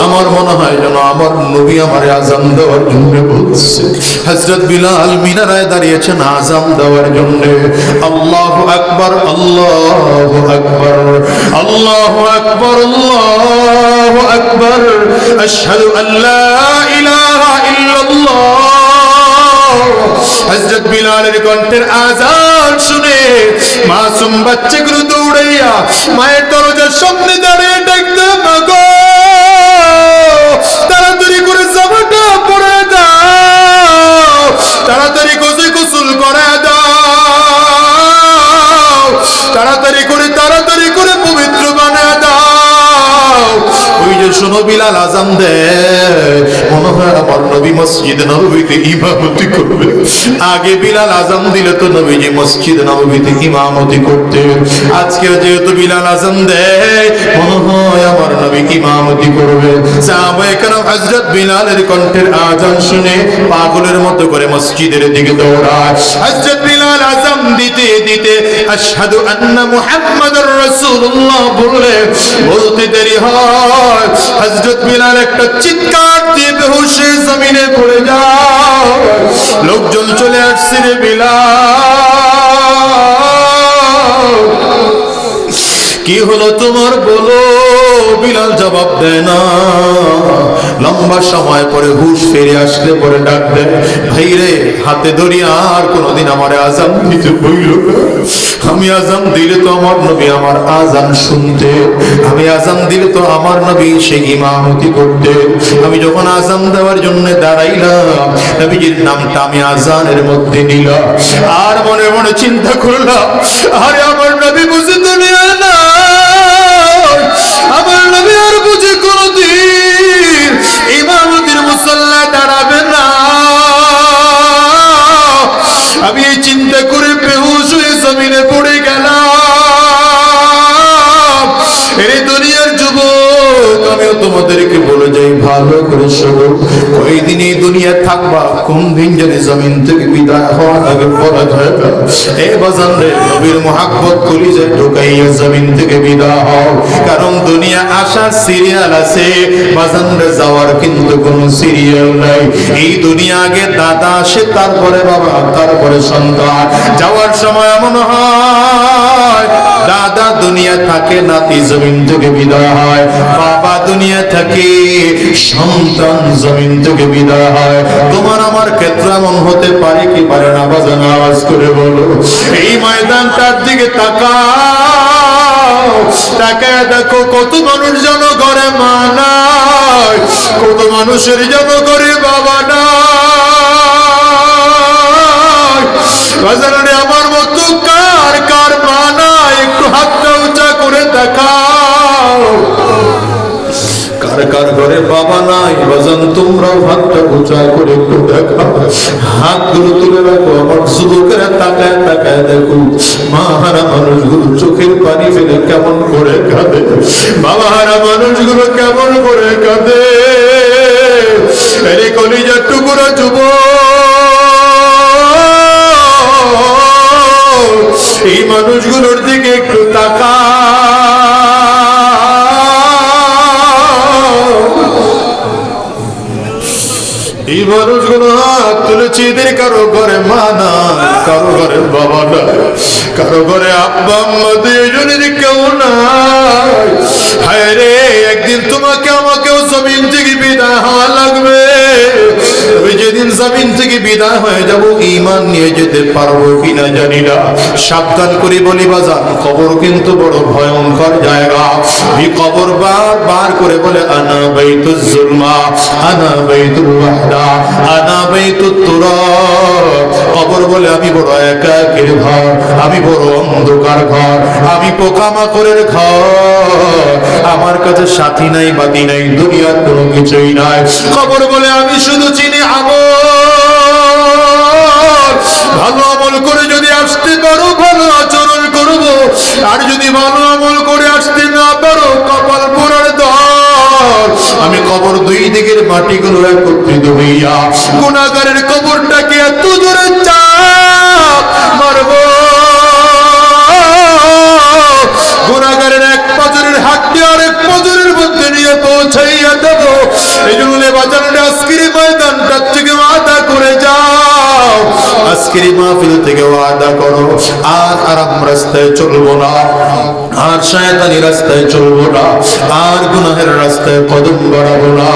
আমার মনে হয় যেন আমার নবী আমারে আজান দেওয়ার জন্য বলছে। হযরত বিলাল মিনারায় দাঁড়িয়েছেন আজান দেওয়ার জন্য। আল্লাহু আকবার, আল্লাহু আকবার, আল্লাহু আকবার, আল্লাহু আকবার, আশহাদু আল্লা ইলাহা ইল্লাল্লাহ। হযরত বিলালের কণ্ঠের আজান শুনে মাসুম বাচ্চাগুলো দৌড়াইয়া মায়ের দরজার সামনে দাঁড়িয়ে ডাকতে, মাগো তাড়াতাড়ি করে জামাটা পরে দাও, তাড়াতাড়ি গোসল করে দাও, তাড়াতাড়ি করে পবিত্র বানায় দাও। ওই যে শোনো বিলাল আজান আযান দেয় মনে হয় আমার নবী মসজিদে নববীতে ইমামতি করবে। আগে বিলাল আযান দিলে তো নবীজি মসজিদে নববীতে ইমামতি করতেন। আজকে যেহেতু বিলাল আযান দেয় মনে হয় আমার নবী ইমামতি করবে। সাহাবায়ে কেরাম হযরত বিলালের কণ্ঠের আযান শুনে পাগলের মতো করে মসজিদের দিকে দৌড়ায়। হযরত বিলাল আযান দিতে দিতে আশহাদু আন্না মুহাম্মাদুর রাসূলুল্লাহ বলতে দেরি হয়, হযরত বিলাল একটা চিৎকার দিয়ে বেহুশ হয়ে জমিনে পড়ে যায়। লোকজন চলে আসছে, রে বিলাল কি হলো তোমার, বলো। বিলাল জবাব দেয় না। লম্বা সময় পরে হুশ ফিরে আসলে পরে ডাক দেয়, ভাই রে হাতে ধরি আর কোনদিন আমার আযান দিতে বইল না। আমি আযান দিলে তো আমার নবী আমার আযান শুনতে, আমি আযান দিলে তো আমার নবী সেই ইমামতি করতে। আমি যখন আযান দেওয়ার জন্য দাঁড়াইলাম নবীজির নামটা আমি আযানের মধ্যে নিলাম আর মনে মনে চিন্তা করলাম, আরে আমার নবী বুঝে দুনিয়া না, আমার নবী আর বুঝে কোনদিন ইমামতির মুসাল্লায় দাঁড়াবে না। আমি এই চিন্তা করে বেহুশ হয়ে জমিনে পড়ে গেলাম। এই দুনিয়ার যুবক আমিও তোমাদেরকে বলে যাই ভালো করে শোনো, কয়দিন এই দুনিয়া থাকবা, কোন দিন যদি জমিন থেকে বিদায় হওয়ার আগে পড়া যায় না। এই বাজান রে নবীর মুহাব্বত কলিজায় ঢুকাইয়া জমিন থেকে বিদায় হও, কারণ দুনিয়া আসার সিরিয়াল আছে, বাজান রে যাওয়ার কিন্তু কোনো সিরিয়াল নাই। এই দুনিয়া আগে দাদা আসে, তারপরে বাবা, তারপরে সন্তান। যাওয়ার সময় এমন হয় দাদা দুনিয়া থাকে, নাতি জমিন থেকে বিদায় হয়, বাবা দুনিয়া থাকে, সন্তান জমিন থেকে বিদায় হয়। তোমার আমার ক্ষেত্রে এমন হতে পারে কি পারে না, বাজান আওয়াজ করে বলো। এই ময়দানটার দিকে তাকাও, তাকায় দেখো কত মানুষ যেন ঘরে মা নাই, কত মানুষের যেন ঘরে বাবা নাই। বাজারে আমার মতো কার কার মা নাই, একটু হাতটা উঁচা করে দেখাও। কার কার ঘরে বাবা নাই বাজান, তোমরাও হাতটা উঁচা করে একটু দেখাও, হাতগুলো তুলে রাখো। আমার যুবকেরা তাকায় তাকায় দেখো মাহারা মানুষগুলো চোখের পানি ফেলে কেমন করে কাঁদে, বাবাহারা মানুষগুলো কেমন করে কাঁদে। এরে কলিজার টুকরা যুবক, এই মানুষগুলোর দিকে একটু তাকা। এই মানুষগুলো হাত তুলেছে, এদের কারো ঘরে মা নাই, কারো ঘরে বাবা নাই, কারো ঘরে আব্বা আম্মা দুইজনের কেউ নাই। হায় রে, একদিন তোমাকে আমাকেও জমিন থেকে বিদায় হওয়া লাগবে। তবে যেদিন জমিন থেকে বিদায় হয়ে যাব, ঈমান নিয়ে যেতে পারবো কিনা জানি না। সাবধান করে বলি বাজান, কবর কিন্তু বড় ভয়ঙ্কর জায়গা। এই কবর বার করে বলে আনা বাইতুজ জুলমা, আনা বাইতুল ওয়াহদা, আনা বাইতুত তুরাব। কবর বলে আমি বড় একাকীর ঘর, আমি বড় অন্ধকার ঘর, আমি পোকামাকড়ের ঘর, আমার কাছে সাথী নাই বাতি নাই, দুনিয়ার কোনো কিছুই নাই। কবর বলে আমি শুধু চিনি আমল, ভালো আমল করে যদি আসতে পারো ভালো আচরণ করবো, আর যদি ভালো আমল করে আসতে না পারো কপাল পোড়ার দর। আমি কবর দুই দিকের মাটিগুলো একত্রিত হইয়া গুনাহগারের কবরটাকে এত জোরে চাপ মারবো, গুনাহগারের এক পাজরের হাড্ডি আরেক পাজরের মধ্যে নিয়ে পৌঁছাইয়া দেব। এই জন্য বাজারে আজকের ময়দানটা থেকে ওয়াদা করে যাও, আজকের মাহফিল থেকে ওয়াদা করো আর আরাম রাস্তায় চলবো না, আর শয়তানি রাস্তায় চলবো না, আর গুনাহের রাস্তায় কদম বাড়াবো না।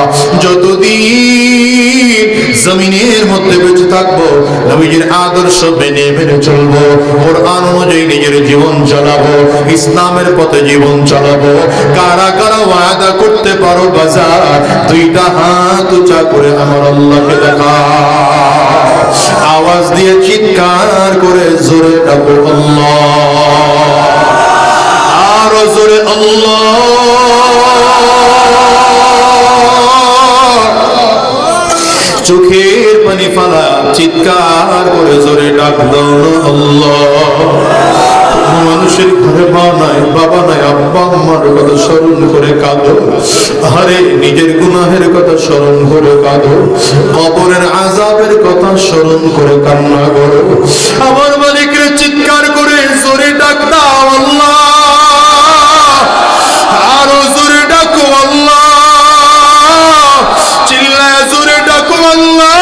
যতদিন জমিনের মধ্যে বেঁচে থাকবো নবীজির আদর্শ মেনে মেনে চলবো, কোরআন অনুযায়ী নিজের জীবন চালাবো, ইসলামের পথে জীবন চালাবো। কারা কারা ওয়াদা করতে পারো বাজার, দুইটা হাত উঁচা করে আমার আল্লাহকে দেখা, আওয়াজ দিয়ে চিৎকার করে জোরে ডাকো আল্লাহ, আরো জোরে আল্লাহ। চোখের পানি ফালা চিৎকার করে জোরে ডাক দাও না আল্লাহ। মানুষের ঘরে মা নাই, বাবা নাই, আব্বা আম্মার কথা স্মরণ করে কাঁদো। আরে নিজের গুনাহের কথা স্মরণ করে কাঁদো, কবরের আযাবের কথা স্মরণ করে কান্না করো। আমার মালিকের চিৎকার করে জোরে ডাক দাও আল্লাহ, আরো জোরে ডাকো আল্লাহ, চিল্লায় জোরে ডাকো আল্লাহ।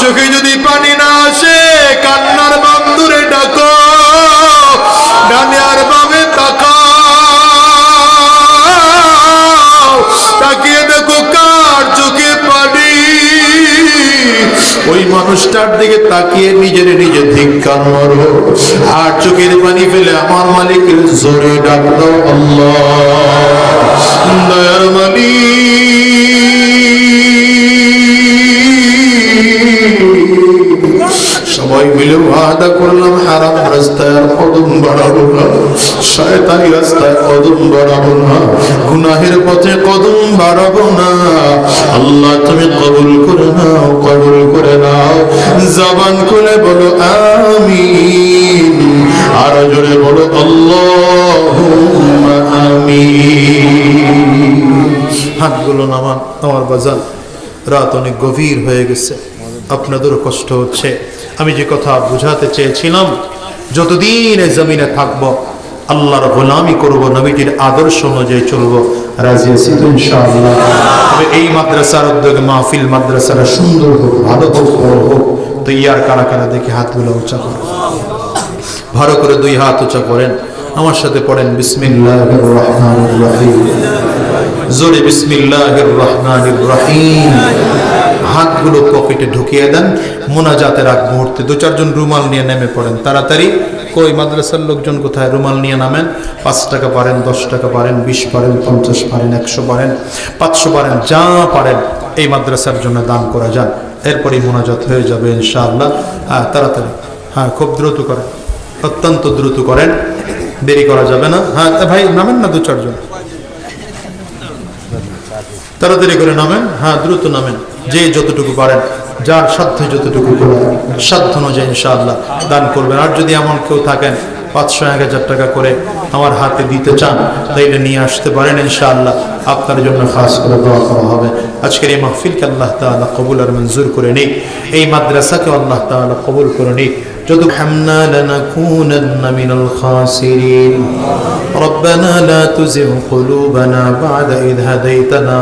চোখে যদি পানি না আসে কান্নার বান্দুরে ডাকো, ডানে আর বামে তাকাও, তাকিয়ে দেখো কার চোখে পানি। ওই মানুষটার দিকে তাকিয়ে নিজের নিজে ধিক্কার মারো, আর চোখের পানি ফেলে আমার মালিকের জোরে ডাক দাও আল্লাহ। দয়ার মালিক, সবাই মিলে ওয়াদা করলাম হারাম রাস্তায় আর কদম বাড়াবো না, শয়তানি রাস্তায় কদম বাড়াবো না, গুনাহের পথে কদম বাড়াবো না। আল্লাহ তুমি কবুল করে নাও, কবুল করে নাও। জবান খুলে বলো আমিন, আর জোরে বলো আল্লাহুম্মা আমিন। হাতগুলো নামান আমার বাজান, রাত অনেক গভীর হয়ে গেছে, আপনাদেরও কষ্ট হচ্ছে। আমি যে কথা বুঝাতে চেয়েছিলাম, যতদিন এই জমিনে থাকবো আল্লাহর গোলামি করব, নবীজির আদর্শ অনুযায়ী চলবো। রাজি আছি তো ইনশাআল্লাহ? তবে এই মাদ্রাসার উদ্যোগে মাহফিল মাদ্রাসারা সুন্দর হোক, ভালো হোক, বড় হোক। তো ইয়ার কারা কারা দেখে হাতগুলো উঁচা করেন, ভালো করে দুই হাত উঁচা করেন, আমার সাথে পড়েন বিসমিল্লাহির রহমানির রহিম। জোরে বিসমিল্লাহির রহমানির রহিম। হাতগুলো পকেটে ঢুকিয়ে দেন। মোনাজাতের আগ মুহূর্তে দু চারজন রুমাল নিয়ে নেমে পড়েন তাড়াতাড়ি। কই মাদ্রাসার লোকজন কোথায়? রুমাল নিয়ে নামেন। 5 টাকা পারেন, 10 টাকা পারেন, 20 পারেন, 50 পারেন, 100 পারেন, 500 পারেন, যা পারেন এই মাদ্রাসার জন্য দান করা যান। এরপরই মোনাজাত হয়ে যাবে ইনশাআল্লাহ। হ্যাঁ তাড়াতাড়ি, হ্যাঁ খুব দ্রুত করেন, অত্যন্ত দ্রুত করেন, দেরি করা যাবে না। হ্যাঁ ভাই নামেন না, 2-4 জন তাড়াতাড়ি করে নামেন। হ্যাঁ দ্রুত নামেন, যে যতটুকু পারেন, যার সাধ্য যতটুকু করেন, সাধ্য অনুযায়ী ইনশাআল্লাহ দান করবেন। আর যদি এমন কেউ থাকেন 500-1000 টাকা করে আমার হাতে দিতে চান, তাইলে নিয়ে আসতে পারেন ইনশাআল্লাহ, আপনার জন্য খাস করে দোয়া করা হবে। আজকের এই মাহফিলকে আল্লাহ তাআলা কবুল আর মঞ্জুর করে নিক, এই মাদ্রাসাকে আল্লাহ তাআলা কবুল করে নিক। যত হামনা লানাকুনান্না মিনাল খাসিরিন। রব্বানা লা তুযিগ কুলুবানা বা'দা ইয হাদাইতানা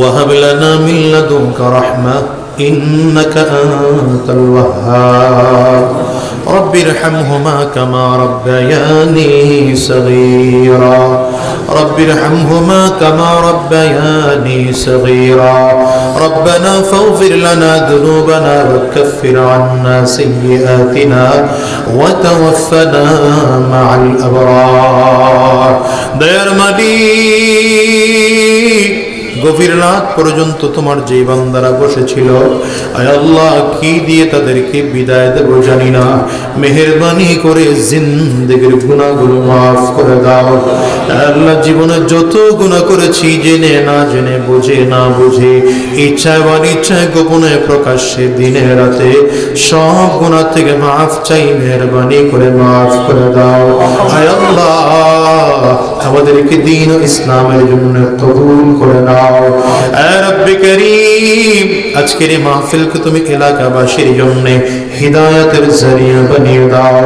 وهب لنا من لدنك رحمة إنك أنت الوهاب. رب ارحمهما كما ربياني صغيرا. رب ارحمهما كما ربياني صغيرا. ربنا فاغفر لنا ذنوبنا وكفر عنا سيئاتنا وتوفنا مع الأبرار. দয়ার মালিক, গভীর রাত পর্যন্ত তোমার যে বান্দারা বসেছিল, আয় আল্লাহ কি দিয়ে তাদেরকে বিদায় দেব জানি না, মেহেরবানি করে জিন্দেগির গুনাহগুলো মাফ করে দাও। আল্লাহ জীবনে যত গুনাহ করেছি, জেনে না জেনে, বুঝে না বুঝে, ইচ্ছায় বা অনিচ্ছায়, গোপনে প্রকাশ্যে, দিনে রাতে, সব গুনাহ থেকে মাফ চাই, মেহেরবানি করে মাফ করে দাও। আয় আল্লাহ আমাদেরকে দ্বীন ও ইসলামের জন্য কবুল করে নাও। আয় রব্বে করিম, আজকের এই মাহফিলকে তুমি এলাকাবাসীর জন্য হিদায়াতের জরিয়া বানিয়ে দাও।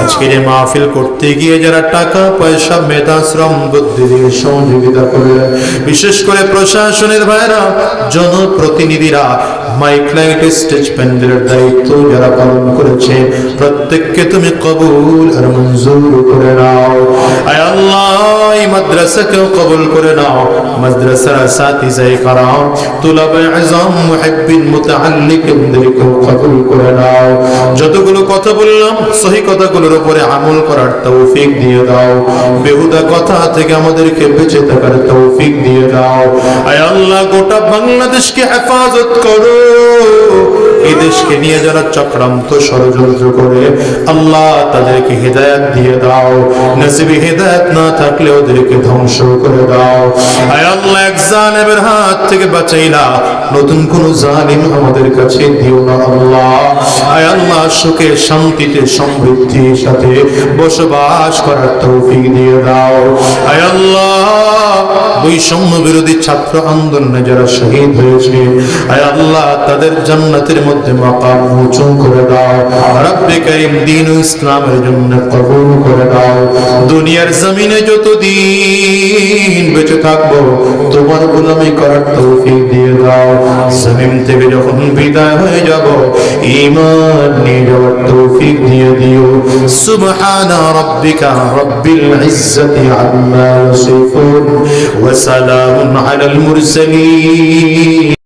আজকের এই মাহফিল করতে গিয়ে যারা টাকা পয়সা, মেধা, শ্রম, বুদ্ধি দিয়ে সহযোগিতা করলেন, বিশেষ করে প্রশাসনের ভাইরা, জনপ্রতিনিধিরা, মাইক লাইট, স্টেজ প্যান্ডেলের দায়িত্ব যারা পালন করেছে, প্রত্যেককে তুমি কবুল আর মঞ্জুর করে নাও। আয় আল্লাহ এই মাদ্রাসাকেও কবুল করে নাও, মাদ্রাসার আসাতিজায়ে কারাম, তুলাবে আযম, মুহিব্বিন, মুতাআল্লিকিনদেরকেও কবুল করে নাও। যতগুলো কথা বললাম সহি কথাগুলোর উপরে আমল করার তৌফিক দিয়ে দাও। বেহুদা কথা থেকে আমাদেরকে বেঁচে থাকার তৌফিক দিয়ে দাও। আয় আল্লাহ গোটা বাংলাদেশকে হেফাজত করো, এই দেশকে নিয়ে যারা চক্রান্ত ষড়যন্ত্র করে, আল্লাহ তাদেরকে হেদায়েত দিয়ে দাও। নসিবে হেদায়েত না থাকলে ওদেরকে ধ্বংস করে দাও। আয় আল্লাহ, এক জালেমের হাত থেকে বাঁচাইলা, নতুন কোন জালিম আমাদের কাছে দিও না আল্লাহ। আয় আল্লাহ, সুখে শান্তিতে সমৃদ্ধির সাথে বসবাস করার তৌফিক দিয়ে দাও। আয় আল্লাহ, বৈষম্য বিরোধী ছাত্র আন্দোলনে যারা শহীদ হয়েছে, আয় আল্লাহ তাদের জান্নাতের মধ্যে মাকাম উঁচু করে দাও। রব্বে কারীম, দ্বীন ও ইসলামের জন্য কবুল করে দাও। দুনিয়ার জমিনে যতদিন বেঁচে থাকবো তোমার গোলামি করার তৌফিক দিয়ে দাও। জমিন থেকে যখন বিদায় হয়ে যাব, ঈমান নিয়ে যাওয়ার তৌফিক দিয়ে দিও। সুবহানা রাব্বিকা রাব্বিল ইজ্জাতি আম্মা ইয়াসিফুন ওয়া সালামুন আলাল মুরসালিন।